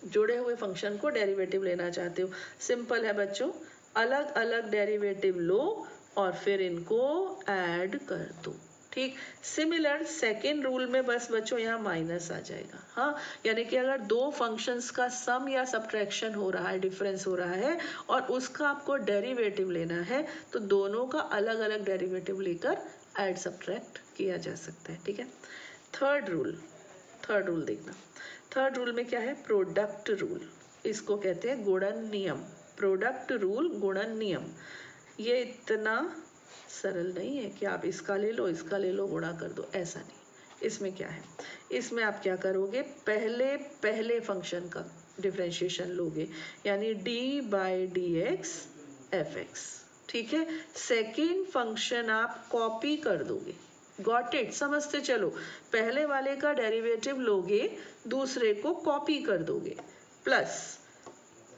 जुड़े हुए फंक्शन को डेरिवेटिव लेना चाहते हो। सिंपल है बच्चों, अलग अलग डेरिवेटिव लो और फिर इनको ऐड कर दो। ठीक, सिमिलर सेकेंड रूल में बस बच्चों यहाँ माइनस आ जाएगा। हाँ, यानी कि अगर 2 फंक्शंस का सम या सब्ट्रैक्शन हो रहा है, डिफरेंस हो रहा है, और उसका आपको डेरिवेटिव लेना है, तो दोनों का अलग अलग डेरिवेटिव लेकर ऐड सब्ट्रैक्ट किया जा सकता है, ठीक है। थर्ड रूल देखना। थर्ड रूल में क्या है, प्रोडक्ट रूल, इसको कहते हैं गुणन नियम। प्रोडक्ट रूल, गुणन नियम, ये इतना सरल नहीं है कि आप इसका ले लो गुणा कर दो, ऐसा नहीं। इसमें क्या है, इसमें आप क्या करोगे, पहले फंक्शन का डिफरेंशिएशन लोगे, यानी d/dx fx, ठीक है। सेकेंड फंक्शन आप कॉपी कर दोगे, गॉट इट, समझते चलो। पहले वाले का डेरिवेटिव लोगे, दूसरे को कॉपी कर दोगे, प्लस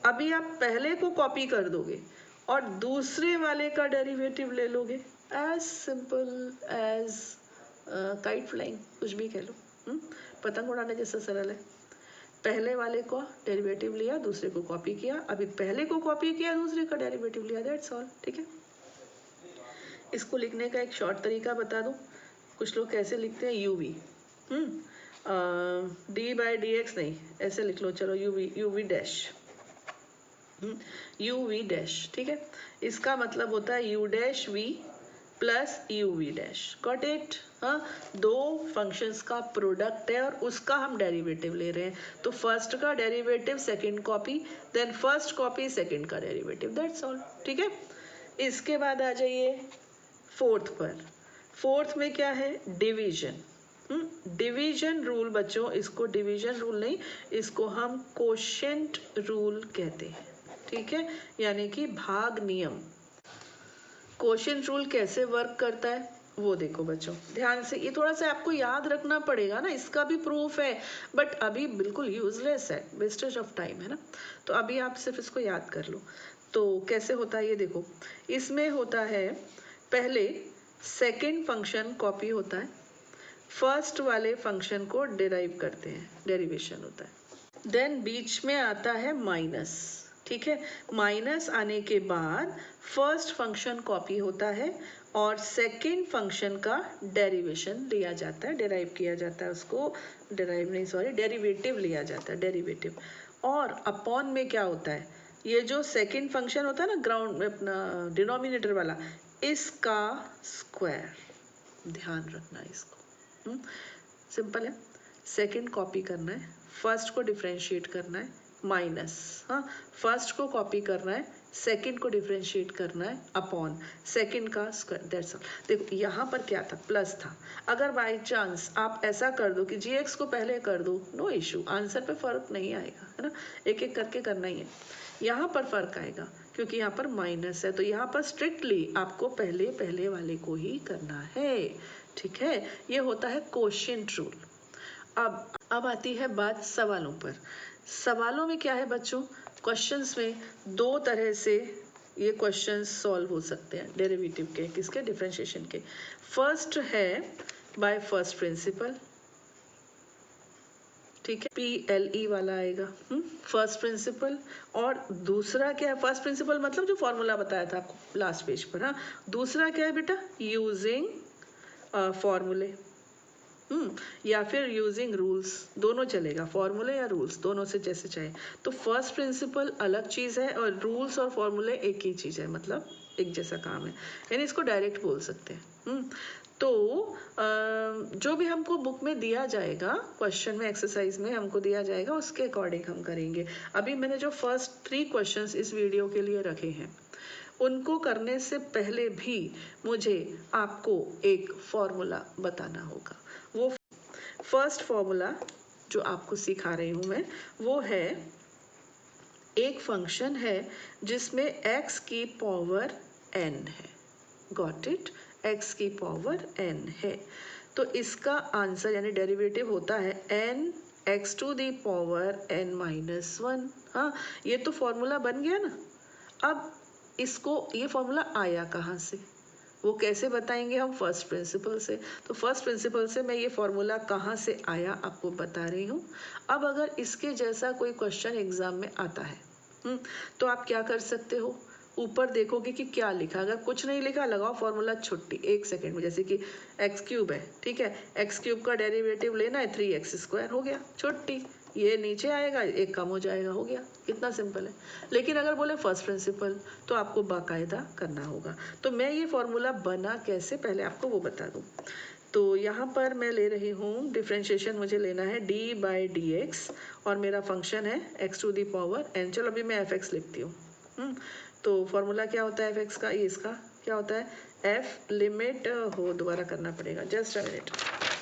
अभी आप पहले को कॉपी कर दोगे और दूसरे वाले का डेरिवेटिव ले लोगे। As simple as kite flying, कुछ भी कह लो, पतंग उड़ाने जैसा सरल है। पहले वाले को डेरिवेटिव लिया, दूसरे को कॉपी किया, अभी पहले को कॉपी किया, दूसरे का डेरिवेटिव लिया, दैट्स ऑल, ठीक है। इसको लिखने का एक शॉर्ट तरीका बता दूं, कुछ लोग कैसे लिखते हैं, यूवी, d/dx नहीं, ऐसे लिख लो, चलो यूवी डैश, यूवी डैश, ठीक है। इसका मतलब होता है u dash v plus UV dash, got it. हाँ, दो फंक्शंस का प्रोडक्ट है और उसका हम डेरिवेटिव ले रहे हैं, तो फर्स्ट का derivative second copy, then first copy second का डेरिवेटिव, दैट्स ऑल, ठीक है। इसके बाद आ जाइए फोर्थ पर। फोर्थ में क्या है, डिवीजन। डिवीजन रूल बच्चों, इसको डिवीजन रूल नहीं, इसको हम कोशेंट रूल कहते हैं, ठीक है, यानी कि भाग नियम। कोशेंट रूल कैसे वर्क करता है वो देखो बच्चों ध्यान से, ये थोड़ा सा आपको याद रखना पड़ेगा ना, इसका भी प्रूफ है बट अभी बिल्कुल यूजलेस है, वेस्टेज ऑफ टाइम है ना, तो अभी आप सिर्फ इसको याद कर लो। तो कैसे होता है ये देखो, इसमें होता है पहले सेकेंड फंक्शन कॉपी होता है, फर्स्ट वाले फंक्शन को डिराइव करते हैं, डेरिवेशन होता है, देन बीच में आता है माइनस, ठीक है। माइनस आने के बाद फर्स्ट फंक्शन कॉपी होता है और सेकेंड फंक्शन का डेरिवेशन लिया जाता है, डिराइव किया जाता है, उसको डिराइव नहीं सॉरी डेरिवेटिव लिया जाता है, डेरिवेटिव। और अपॉन में क्या होता है, ये जो सेकेंड फंक्शन होता है ना ग्राउंड में अपना डिनोमिनेटर वाला, इसका स्क्वायर, ध्यान रखना इसको, सिंपल है। सेकेंड कॉपी करना है, फर्स्ट को डिफ्रेंशिएट करना है, माइनस, हाँ, फर्स्ट को कॉपी करना है, सेकेंड को डिफ्रेंशिएट करना है, अपॉन सेकेंड का स्क्वायर, दैट्स ऑल। देखो यहाँ पर क्या था, प्लस था, अगर बाई चांस आप ऐसा कर दो कि gx को पहले कर दो, नो इशू, आंसर पे फर्क नहीं आएगा, है ना, एक एक करके करना ही है। यहाँ पर फर्क आएगा क्योंकि यहाँ पर माइनस है, तो यहाँ पर स्ट्रिक्टली आपको पहले वाले को ही करना है, ठीक है। ये होता है कोशेंट रूल। अब आती है बात सवालों पर। सवालों में क्या है बच्चों, क्वेश्चंस में दो तरह से ये क्वेश्चंस सॉल्व हो सकते हैं, डेरिवेटिव के, किसके, डिफरेंशिएशन के। फर्स्ट है बाय फर्स्ट प्रिंसिपल, ठीक है, PLE वाला आएगा, फर्स्ट प्रिंसिपल। और दूसरा क्या है, फर्स्ट प्रिंसिपल मतलब जो फॉर्मूला बताया था आपको लास्ट पेज पर, हाँ। दूसरा क्या है बेटा, यूजिंग फॉर्मूले, या फिर यूजिंग रूल्स, दोनों चलेगा, फॉर्मूले या रूल्स, दोनों से जैसे चाहे। तो फर्स्ट प्रिंसिपल अलग चीज़ है और रूल्स और फॉर्मूले एक ही चीज़ है, मतलब एक जैसा काम है, यानी इसको डायरेक्ट बोल सकते हैं। तो जो भी हमको बुक में दिया जाएगा, क्वेश्चन में, एक्सरसाइज में हमको दिया जाएगा, उसके अकॉर्डिंग हम करेंगे। अभी मैंने जो फर्स्ट 3 क्वेश्चंस इस वीडियो के लिए रखे हैं, उनको करने से पहले भी मुझे आपको एक फॉर्मूला बताना होगा। वो फर्स्ट फॉर्मूला जो आपको सिखा रही हूँ मैं, वो है, एक फंक्शन है जिसमें x की पावर n है, गॉट इट, x की पावर n है, तो इसका आंसर यानी डेरिवेटिव होता है n x to the power n minus 1। हाँ, ये तो फॉर्मूला बन गया ना। अब इसको, ये फॉर्मूला आया कहाँ से, वो कैसे बताएंगे हम, फर्स्ट प्रिंसिपल से। तो फर्स्ट प्रिंसिपल से मैं ये फॉर्मूला कहाँ से आया आपको बता रही हूँ। अब अगर इसके जैसा कोई क्वेश्चन एग्जाम में आता है, तो आप क्या कर सकते हो, ऊपर देखोगे कि क्या लिखा, अगर कुछ नहीं लिखा, लगाओ फॉर्मूला छुट्टी 1 सेकेंड में, जैसे कि x क्यूब है, ठीक है, x क्यूब का डेरिवेटिव लेना है, 3x स्क्वायर हो गया, छुट्टी, ये नीचे आएगा, एक कम हो जाएगा, हो गया, कितना सिंपल है। लेकिन अगर बोले फर्स्ट प्रिंसिपल तो आपको बाकायदा करना होगा। तो मैं ये फॉर्मूला बना कैसे, पहले आपको वो बता दूँ। तो यहाँ पर मैं ले रही हूँ डिफ्रेंशिएशन, मुझे लेना है d/dx और मेरा फंक्शन है x⁴n। चलो अभी मैं fx लिखती हूँ। तो फॉर्मूला क्या होता है fx का, ये इसका क्या होता है, f लिमिट हो, दोबारा करना पड़ेगा, जस्ट अ मिनट,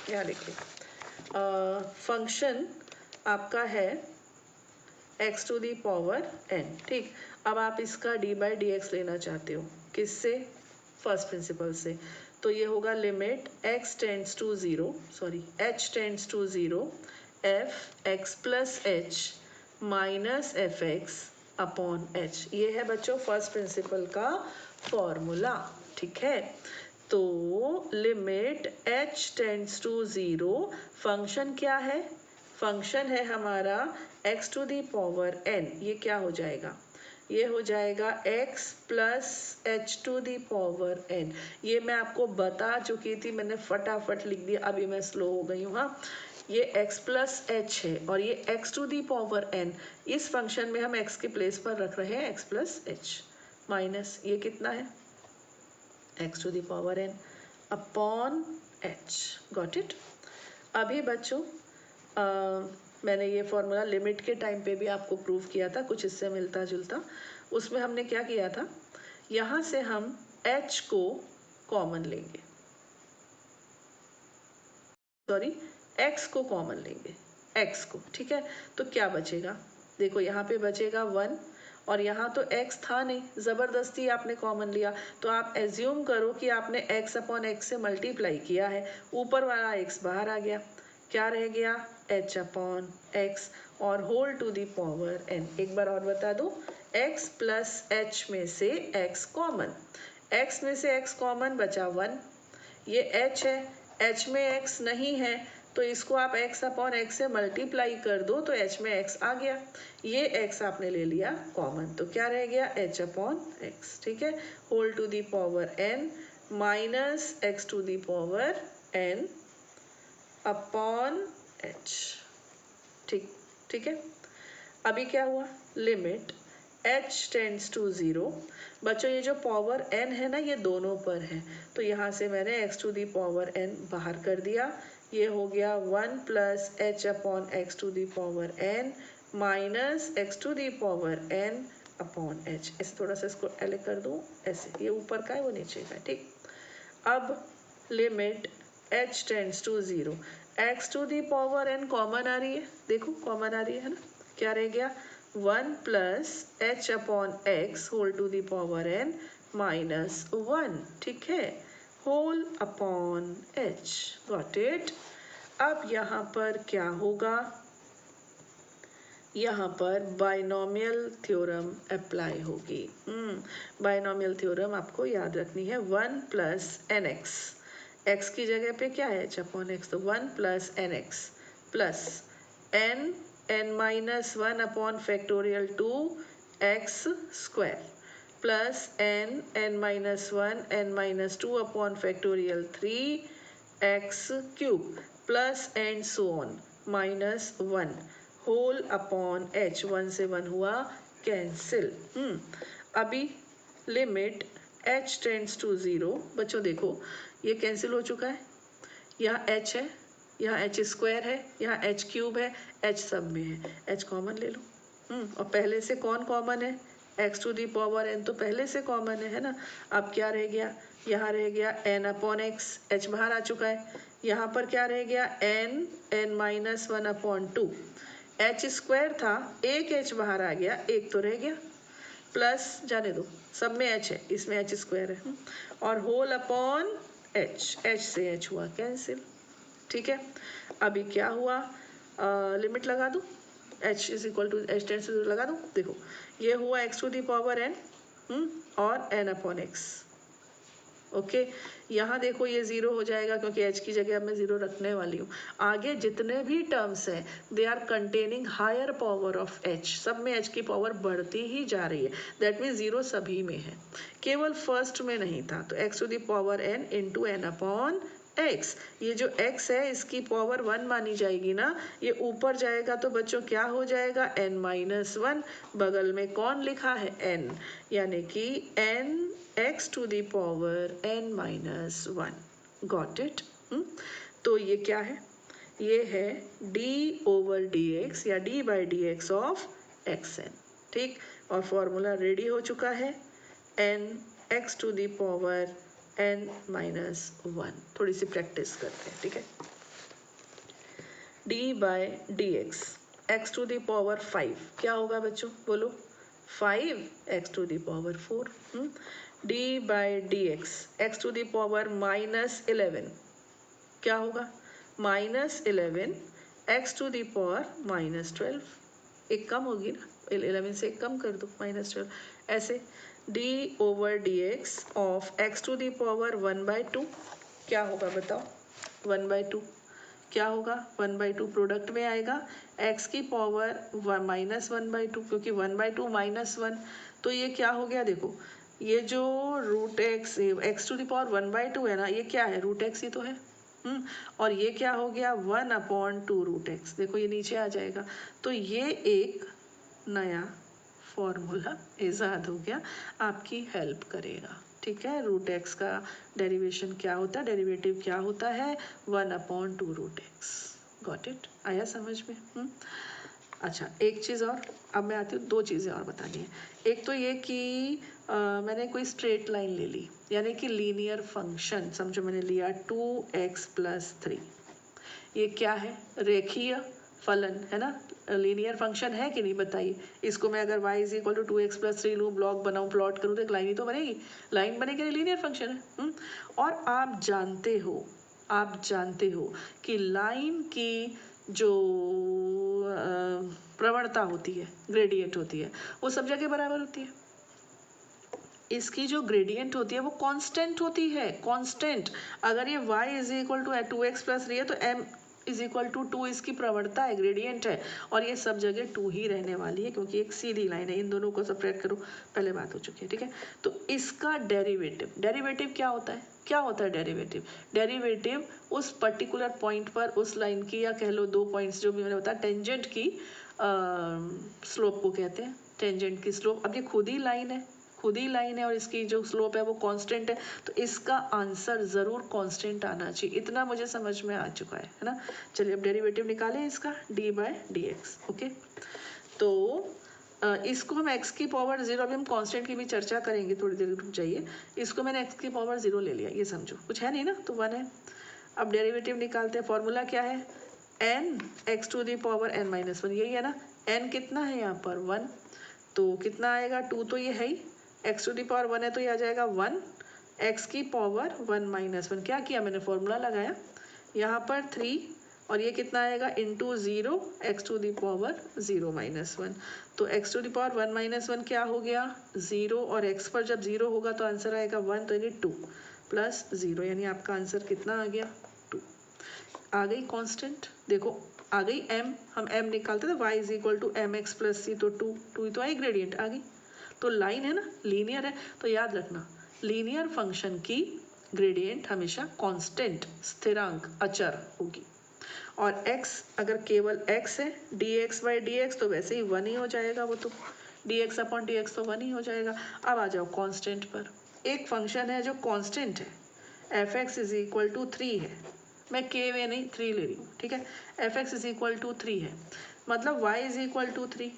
यहाँ लिखिए। फंक्शन आपका है x⁴n, ठीक। अब आप इसका d/dx लेना चाहते हो, किससे, फर्स्ट प्रिंसिपल से। तो ये होगा limit h tends to 0 f x plus h minus f x upon h। ये है बच्चों फर्स्ट प्रिंसिपल का फॉर्मूला, ठीक है। तो limit h tends to 0, function क्या है, फंक्शन है हमारा x⁴n। ये क्या हो जाएगा, ये हो जाएगा x प्लस h⁴n। ये मैं आपको बता चुकी थी, मैंने फटाफट लिख दिया, अभी मैं स्लो हो गई हूँ। हाँ, ये x प्लस h है और ये x⁴n, इस फंक्शन में हम x के प्लेस पर रख रहे हैं x प्लस h माइनस ये कितना है x⁴n upon h। Got it. अभी बच्चों मैंने ये फॉर्मूला लिमिट के टाइम पे भी आपको प्रूव किया था, कुछ इससे मिलता जुलता। उसमें हमने क्या किया था, यहाँ से हम h को कॉमन लेंगे, सॉरी x को कॉमन लेंगे, x को, ठीक है। तो क्या बचेगा, देखो यहाँ पे बचेगा 1 और यहाँ तो x था नहीं, ज़बरदस्ती आपने कॉमन लिया। तो आप एज्यूम करो कि आपने x अपॉन x से मल्टीप्लाई किया है, ऊपर वाला x बाहर आ गया, क्या रह गया h अपॉन x और whole to the power n। एक बार और बता दूँ, x प्लस h में से x कॉमन, x में से x कॉमन बचा 1, ये h है, h में x नहीं है तो इसको आप x अपॉन x से मल्टीप्लाई कर दो तो h में x आ गया, ये x आपने ले लिया कॉमन, तो क्या रह गया h अपॉन x, ठीक है। Whole to the power n minus x⁴n upon h, ठीक, ठीक है। अभी क्या हुआ, लिमिट h टेंड्स टू 0। बच्चों ये जो पावर n है ना, ये दोनों पर है, तो यहाँ से मैंने x⁴n बाहर कर दिया, ये हो गया 1 plus h upon x⁴n minus x⁴n upon h। ऐसे थोड़ा सा इसको अलग कर दूँ, ऐसे, ये ऊपर का है वो नीचे का है, ठीक। अब limit h tends to 0, x⁴n common आ रही है, देखो कॉमन आ रही है ना, क्या रह गया 1 plus h upon x whole to the power n minus 1, ठीक है, whole upon h। Got it. अब यहाँ पर क्या होगा, यहाँ पर बाइनोमियल थ्योरम अप्लाई होगी। बाइनोमियल थ्योरम आपको याद रखनी है, 1 प्लस nx, x की जगह पे क्या है h अपॉन x, तो 1 plus nx plus n minus 1 upon factorial 2 x square plus n minus 1 n minus 2 upon factorial 3 x cube plus and so on minus 1 whole upon h। 1 से 1 हुआ cancel. अभी limit h tends to 0, बच्चों देखो ये cancel हो चुका है, यहाँ h है, यहाँ h स्क्वायर है, यहाँ h क्यूब है, h सब में है, h कॉमन ले लो। और पहले से कौन कॉमन है, x⁴n तो पहले से कॉमन है ना। अब क्या रह गया, यहाँ रह गया n अपॉन x, h बाहर आ चुका है, यहाँ पर क्या रह गया n minus 1 upon 2, h square था, एक h बाहर आ गया, एक तो रह गया, प्लस जाने दो, सब में h है, इसमें h स्क्वायर है, और होल अपॉन h, h से h हुआ कैंसिल, ठीक है। अभी क्या हुआ, लिमिट लगा दूँ, h is equal to h tends to 0 लगा दूँ, देखो ये हुआ x⁴n और n अपॉन x, ओके। यहाँ देखो ये 0 हो जाएगा क्योंकि h की जगह अब मैं 0 रखने वाली हूँ। आगे जितने भी टर्म्स हैं they are containing higher power of h, सब में h की पावर बढ़ती ही जा रही है, दैट मीन्स 0 सभी में है, केवल फर्स्ट में नहीं था। तो x⁴n into n upon x। ये जो x है इसकी पावर 1 मानी जाएगी ना, ये ऊपर जाएगा तो बच्चों क्या हो जाएगा, n-1। बगल में कौन लिखा है, n, यानी कि n x to the power n-1। Got it. तो ये क्या है, ये है d/dx या d/dx ऑफ xn। ठीक, और फॉर्मूला रेडी हो चुका है, n x to the power n-1। थोड़ी सी प्रैक्टिस करते हैं, ठीक है। d/dx x to the power 5 क्या होगा बच्चों, बोलो, 5 x to the power 4। d/dx x to the power -11 क्या होगा, -11 x टू द पावर -12। एक कम होगी ना, 11 से एक कम कर दो, -12। ऐसे d/dx of x to the power 1/2 क्या होगा बताओ, 1/2 क्या होगा, 1/2 प्रोडक्ट में आएगा, x की पावर -1/2, क्योंकि 1/2 -1, तो ये क्या हो गया, देखो ये जो x टू द पावर 1/2 है ना, ये क्या है, √x ही तो है। और ये क्या हो गया, 1/2 √x, देखो ये नीचे आ जाएगा। तो ये एक नया फॉर्मूला इजाद हो गया, आपकी हेल्प करेगा, ठीक है। √x का डेरिवेशन क्या होता है, डेरिवेटिव क्या होता है, 1/2 √x। गॉट इट, आया समझ में। अच्छा, एक चीज़ और, अब मैं आती हूँ, दो चीज़ें और बतानी है। एक तो ये कि मैंने कोई स्ट्रेट लाइन ले ली, यानी कि लीनियर फंक्शन, समझो मैंने लिया 2x + 3। ये क्या है, रेखीय फलन है ना, लीनियर फंक्शन है कि नहीं, बताइए। इसको मैं अगर y = 2x + 3 लूँ, ब्लॉक बनाऊँ, प्लॉट करूँ, तो एक लाइन ही तो बनेगी, लाइन बनेगी, लीनियर फंक्शन है। और आप जानते हो कि लाइन की जो प्रवणता होती है, ग्रेडियंट होती है, वो सब जगह बराबर होती है। इसकी जो ग्रेडियंट होती है वो कांस्टेंट होती है, कांस्टेंट। अगर ये y = 2x + 3 है तो m = 2 इसकी प्रवणता है, ग्रेडियंट है, और ये सब जगह 2 ही रहने वाली है, क्योंकि एक सीधी लाइन है। इन दोनों को सब्ट्रैक्ट करो, पहले बात हो चुकी है, ठीक है। तो इसका डेरिवेटिव क्या होता है, डेरिवेटिव, उस पर्टिकुलर पॉइंट पर, उस लाइन की, या कह लो 2 पॉइंट्स जो भी मैंने बताया, टेंजेंट की स्लोप को कहते हैं, टेंजेंट की स्लोप। अब ये खुद ही लाइन है और इसकी जो स्लोप है वो कांस्टेंट है, तो इसका आंसर जरूर कांस्टेंट आना चाहिए, इतना मुझे समझ में आ चुका है ना। चलिए अब डेरिवेटिव निकालें इसका, d/dx। ओके, तो इसको हम x की पावर 0, अभी हम कांस्टेंट की भी चर्चा करेंगे, थोड़ी देर रुक जाइए। इसको मैंने x की पावर 0 ले लिया, ये समझो, कुछ है नहीं ना, तो 1 है। अब डेरिवेटिव निकालते हैं, फॉर्मूला क्या है, n x to the power n-1, यही है ना। n कितना है यहाँ पर, 1, तो कितना आएगा, 2 तो ये है ही, x टू द पावर 1 है तो ये आ जाएगा 1, x की पावर 1-1। क्या किया मैंने, फॉर्मूला लगाया, यहाँ पर 3, और ये कितना आएगा, into 0, x to the power 0-1। तो x टू द पावर 1-1 क्या हो गया, 0, और x पर जब 0 होगा तो आंसर आएगा 1, तो यानी 2 + 0, यानी आपका आंसर कितना आ गया, 2। आ गई कांस्टेंट, देखो आ गई m, हम m निकालते थे, y = mx + c, तो 2 ही तो आई, ग्रेडियंट आ गई। तो लाइन है ना, लीनियर है, तो याद रखना लीनियर फंक्शन की ग्रेडियंट हमेशा कांस्टेंट, स्थिरांक, अचर होगी। और x अगर केवल x है, dx/dx तो वैसे ही 1 ही हो जाएगा, वो तो dx/dx तो 1 ही हो जाएगा। अब आ जाओ कांस्टेंट पर। एक फंक्शन है जो कांस्टेंट है, f(x) = 3 है, मैं k में नहीं 3 ले रही हूँ, ठीक है। f(x) = 3 है, मतलब y = 3।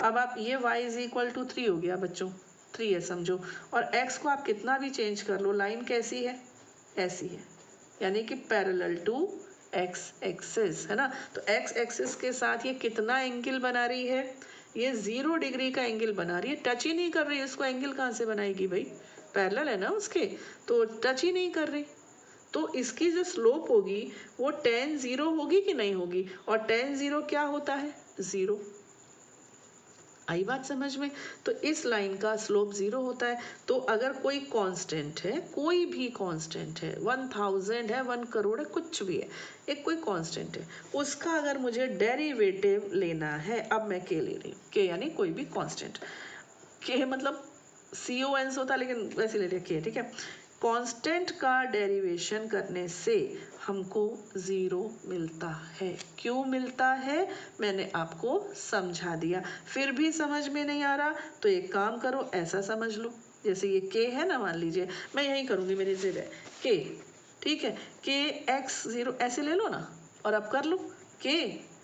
अब आप ये y = 3 हो गया बच्चों, 3 है समझो, और x को आप कितना भी चेंज कर लो, लाइन कैसी है, ऐसी है, यानी कि पैरेलल टू x एक्सिस, है ना। तो x एक्सिस के साथ ये कितना एंगल बना रही है, ये 0 डिग्री का एंगल बना रही है, टच ही नहीं कर रही, इसको एंगल कहाँ से बनाएगी भाई, पैरेलल है ना उसके, तो टच ही नहीं कर रही। तो इसकी जो स्लोप होगी वो tan 0 होगी कि नहीं होगी, और tan 0 क्या होता है, 0। आई बात समझ में। तो इस लाइन का स्लोप 0 होता है। तो अगर कोई कांस्टेंट है, कोई भी कांस्टेंट है, 1000 है, 1 करोड़ है, कुछ भी है, एक कोई कांस्टेंट है, उसका अगर मुझे डेरिवेटिव लेना है, अब मैं के ले रही हूँ, के यानी कोई भी कांस्टेंट, के मतलब CON होता है, लेकिन वैसे ले लिया के, ठीक है। कांस्टेंट का डेरिवेशन करने से हमको 0 मिलता है। क्यों मिलता है मैंने आपको समझा दिया। फिर भी समझ में नहीं आ रहा तो एक काम करो, ऐसा समझ लो, जैसे ये k है ना, मान लीजिए मैं यही करूँगी, मेरी जिद है k, ठीक है, k x 0 ऐसे ले लो ना, और अब कर लो, k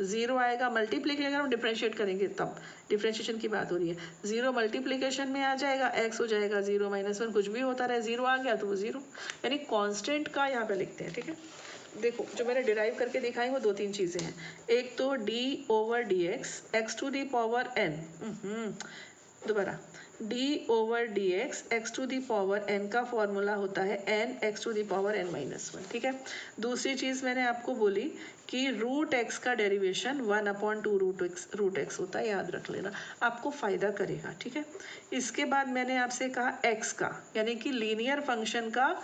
0 आएगा, मल्टीप्लीकेशन हम डिफ्रेंशिएट करेंगे तब, डिफ्रेंशिएशन की बात हो रही है, 0 मल्टीप्लीकेशन में आ जाएगा, x हो जाएगा 0 - 1, कुछ भी होता रहे, 0 आ गया तो वो 0, यानी कांस्टेंट का यहाँ पे लिखते हैं, ठीक है। देखो जो मैंने डिराइव करके दिखाई वो 2-3 चीज़ें हैं, एक तो d/dx x⁴n, दोबारा d/dx x⁴n का फॉर्मूला होता है n x⁴n-1, ठीक है। दूसरी चीज़ मैंने आपको बोली कि √x का डेरिवेशन 1/2√x होता है, याद रख लेना, आपको फ़ायदा करेगा, ठीक है। इसके बाद मैंने आपसे कहा x का, यानी कि लीनियर फंक्शन का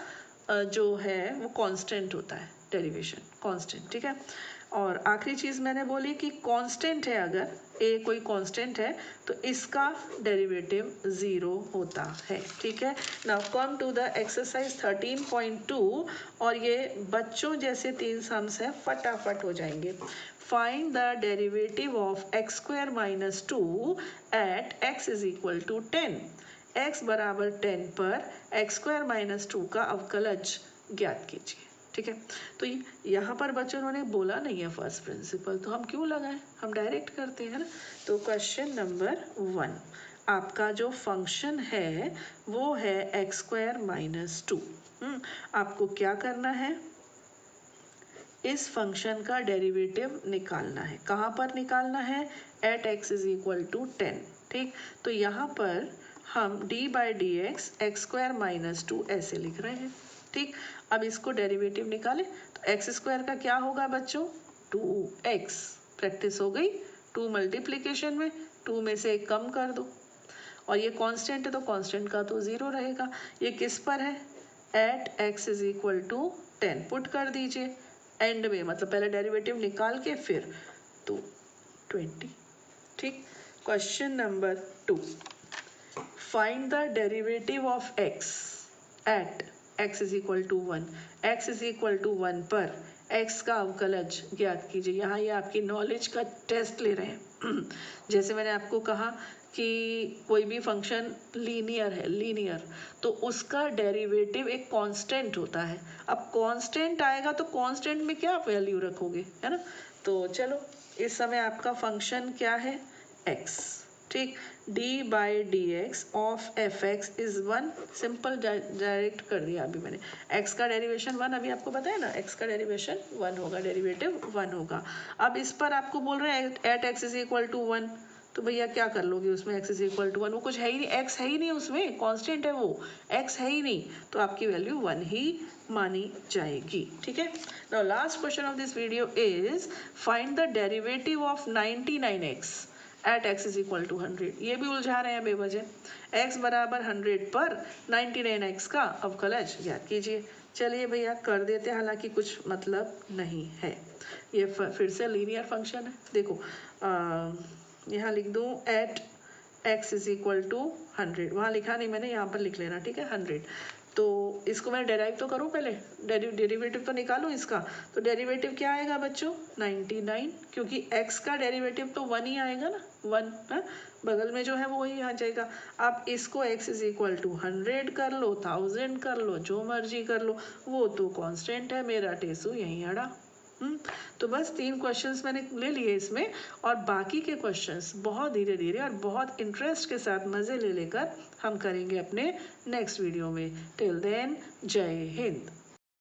जो है वो कांस्टेंट होता है, डेरिवेशन कांस्टेंट, ठीक है। और आखिरी चीज़ मैंने बोली कि कांस्टेंट है, अगर a कोई कांस्टेंट है तो इसका डेरिवेटिव 0 होता है, ठीक है। Now come to the exercise 13.2, और ये बच्चों जैसे 3 सम्स हैं, फटाफट हो जाएंगे। Find the derivative of x² - 2 at x = 10। x बराबर 10 पर x² - 2 का अवकलज ज्ञात कीजिए, ठीक है। तो यहाँ पर बच्चों उन्होंने बोला नहीं है फर्स्ट प्रिंसिपल, तो हम क्यों लगाएं, हम डायरेक्ट करते हैं ना। तो क्वेश्चन नंबर 1, आपका जो फंक्शन है वो है x² - 2। आपको क्या करना है, इस फंक्शन का डेरिवेटिव निकालना है। कहाँ पर निकालना है, एट x = 10, ठीक। तो यहाँ पर हम d/dx x² - 2 ऐसे लिख रहे हैं, ठीक। अब इसको डेरिवेटिव निकालें तो x² का क्या होगा बच्चों, 2x, प्रैक्टिस हो गई, 2 मल्टीप्लीकेशन में 2 में से 1 कम कर दो, और ये कांस्टेंट है तो कांस्टेंट का तो 0 रहेगा। ये किस पर है, एट x = 10 पुट कर दीजिए एंड में, मतलब पहले डेरिवेटिव निकाल के फिर, तो 20, ठीक। Question number 2, find the derivative of x at x = 1। x = 1 पर x का अवकलज ज्ञात कीजिए। यहाँ ये आपकी नॉलेज का टेस्ट ले रहे हैं। जैसे मैंने आपको कहा कि कोई भी फंक्शन लीनियर है, लीनियर, तो उसका डेरिवेटिव एक कांस्टेंट होता है। अब कांस्टेंट आएगा तो कांस्टेंट में क्या वैल्यू रखोगे, है ना। तो चलो, इस समय आपका फंक्शन क्या है, x, ठीक। d/dx of fx is 1, simple, direct कर दिया अभी मैंने। x का डेरिवेशन 1, अभी आपको बताया ना, x का डेरिवेशन 1 होगा, डेरिवेटिव 1 होगा। अब इस पर आपको बोल रहे हैं एट x = 1, तो भैया क्या कर लोगे उसमें, x = 1, वो कुछ है ही नहीं, x है ही नहीं उसमें, कांस्टेंट है वो, x है ही नहीं, तो आपकी वैल्यू 1 ही मानी जाएगी, ठीक है। Now last question of this video is find the derivative of 99x at x = 100। ये भी उलझा रहे हैं बेवजह, x बराबर 100 पर 99x का अवकलज ज्ञात कीजिए। चलिए भैया कर देते हैं, हालांकि कुछ मतलब नहीं है, ये फिर से लीनियर फंक्शन है। देखो यहाँ लिख दूँ एट x = 100, वहाँ लिखा नहीं मैंने, यहाँ पर लिख लेना, ठीक है, 100। तो इसको मैं डेराइव तो करूँ पहले, डेरिवेटिव तो निकालूँ इसका। तो डेरिवेटिव क्या आएगा बच्चों, 99, क्योंकि x का डेरिवेटिव तो 1 ही आएगा ना, 1 है, बगल में जो है वो वही आ जाएगा। आप इसको x = 100 कर लो, 1000 कर लो, जो मर्जी कर लो, वो तो कांस्टेंट है, मेरा टेसू यहीं अड़ा। तो बस 3 क्वेश्चंस मैंने ले लिए इसमें, और बाकी के क्वेश्चंस बहुत धीरे धीरे और बहुत इंटरेस्ट के साथ मज़े ले लेकर हम करेंगे अपने नेक्स्ट वीडियो में। टिल देन, जय हिंद।